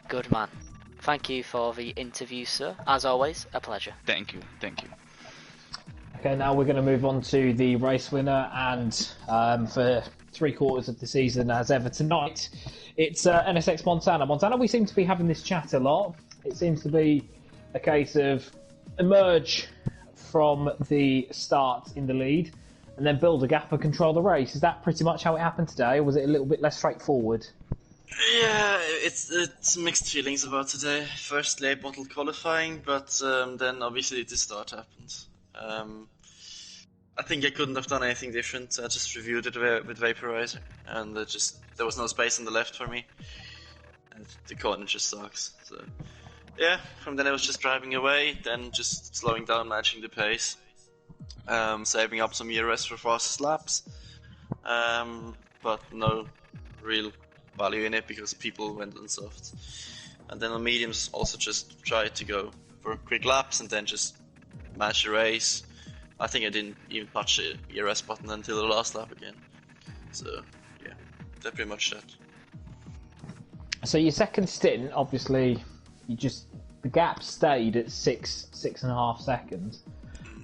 Good man. Thank you for the interview, sir. As always, a pleasure. Thank you. Okay, now we're going to move on to the race winner, and for 3/4 of the season, as ever tonight, it's NSX Montana. Montana, we seem to be having this chat a lot. It seems to be a case of emerge from the start in the lead and then build a gap and control the race. Is that pretty much how it happened today, or was it a little bit less straightforward? Yeah, it's mixed feelings about today. First late bottle qualifying, but then obviously the start happened. I think I couldn't have done anything different. I just reviewed it with Vaporizer, and there was no space on the left for me, and the corner just sucks. So yeah, from then I was just driving away, then just slowing down, matching the pace, saving up some ERS for fastest laps, but no real value in it because people went on soft. And then on mediums also just tried to go for quick laps and then just match the race. I think I didn't even touch the ERS button until the last lap again. So yeah, that's pretty much that. So your second stint, obviously, the gap stayed at 6.5 seconds.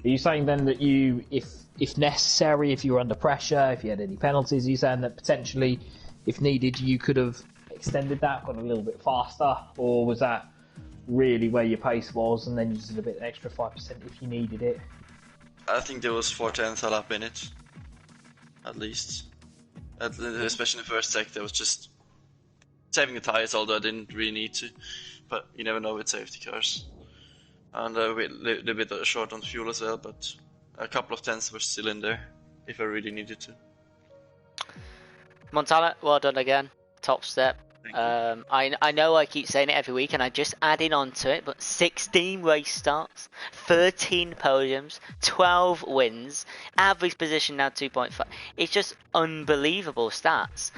Are you saying then that you, if necessary, if you were under pressure, if you had any penalties, are you saying that potentially, if needed, you could have extended that, gone a little bit faster, or was that really where your pace was, and then you just did a bit extra 5% if you needed it? I think there was 4/10 a lap in it, at least. Especially in the first sector, I was just saving the tires, although I didn't really need to. But you never know with safety cars. And a little bit short on fuel as well, but a couple of tenths were still in there if I really needed to. Montana, well done again. Top step. I know I keep saying it every week and I just adding on to it, but 16 race starts, 13 podiums, 12 wins, average position now 2.5. It's just unbelievable stats.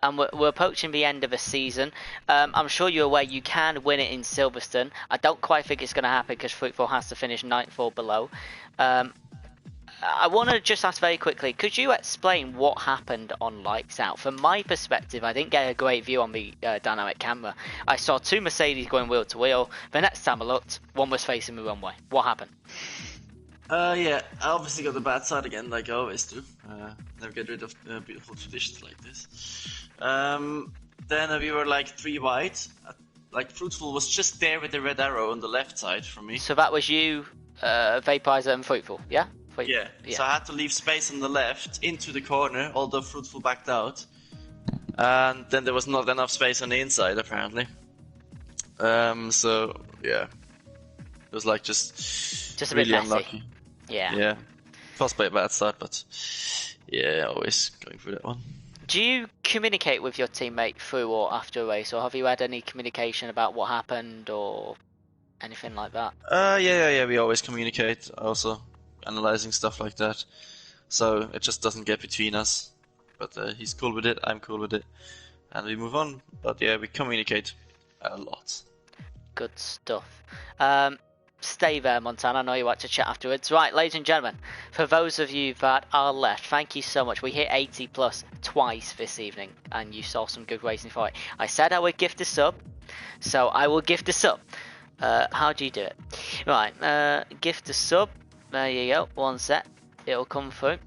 And we're approaching the end of the season. I'm sure you're aware you can win it in Silverstone. I don't quite think it's going to happen because Fruitful has to finish 9th or below. I want to just ask very quickly, could you explain what happened on Lights Out? From my perspective, I didn't get a great view on the dynamic camera. I saw 2 Mercedes going wheel to wheel. The next time I looked, one was facing the runway. What happened? Yeah, I obviously got the bad side again, like I always do. Never get rid of beautiful traditions like this. Then we were like 3 wide. Like Fruitful was just there with the red arrow on the left side for me. So that was you, Vaporizer and Fruitful, yeah? Yeah, so I had to leave space on the left into the corner, although Fruitful backed out. And then there was not enough space on the inside, apparently. So, yeah. It was like just a really bit messy. unlucky. Yeah. First by a bad start, but yeah, always going through that one. Do you communicate with your teammate through or after a race, or have you had any communication about what happened or anything like that? Yeah, we always communicate, also analyzing stuff like that. So it just doesn't get between us. But he's cool with it, I'm cool with it, and we move on. But yeah, we communicate a lot. Good stuff. Stay there, Montana. I know you want to chat afterwards. Right, ladies and gentlemen, for those of you that are left, thank you so much. We hit 80 plus twice this evening, and you saw some good racing for it. I said I would gift a sub, so I will gift a sub. How do you do it? Right, gift a sub. There you go. One set. It'll come through.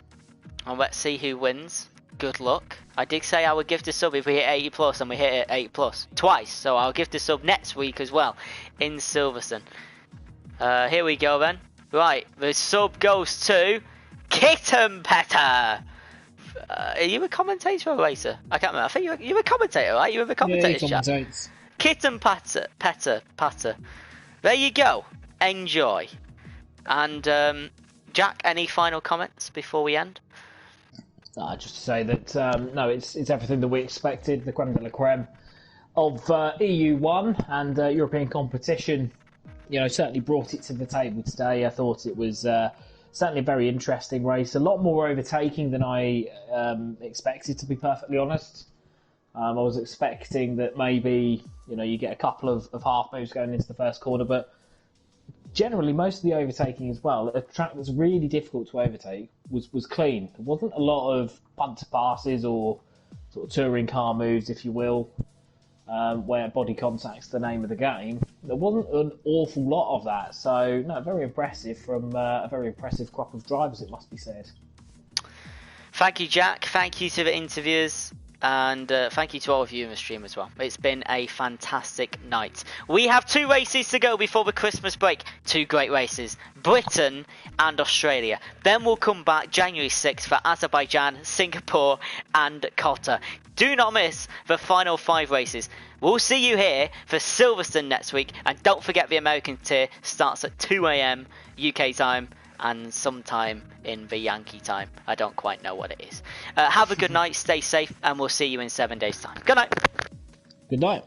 And let's see who wins. Good luck. I did say I would gift a sub if we hit 80 plus, and we hit it 80 plus twice. So I'll gift a sub next week as well in Silverstone. Here we go then. Right, the sub goes to Kitten Petter. Are you a commentator or a racer? I can't remember. I think you're a commentator, right? You have a commentator chat. Kitten Petter. There you go. Enjoy. And Jack, any final comments before we end? Just to say that no, it's everything that we expected. The creme de la creme of EU1 and European competition. You know, certainly brought it to the table today. I thought it was certainly a very interesting race. A lot more overtaking than I expected, to be perfectly honest. I was expecting that maybe, you know, you get a couple of half moves going into the first corner, but generally most of the overtaking as well, a track that's really difficult to overtake, was clean. There wasn't a lot of punter passes or sort of touring car moves, if you will, where body contact's the name of the game. There wasn't an awful lot of that, so no, very impressive from a very impressive crop of drivers, it must be said. Thank you, Jack. Thank you to the interviewers. And thank you to all of you in the stream as well. It's been a fantastic night. We have 2 races to go before the Christmas break. 2 great races, Britain and Australia. Then we'll come back January 6th for Azerbaijan, Singapore and Qatar. Do not miss the final 5 races. We'll see you here for Silverstone next week. And don't forget the American tier starts at 2 AM UK time. And sometime in the Yankee time. I don't quite know what it is. Have a good night, stay safe, and we'll see you in 7 days' time. Good night. Good night.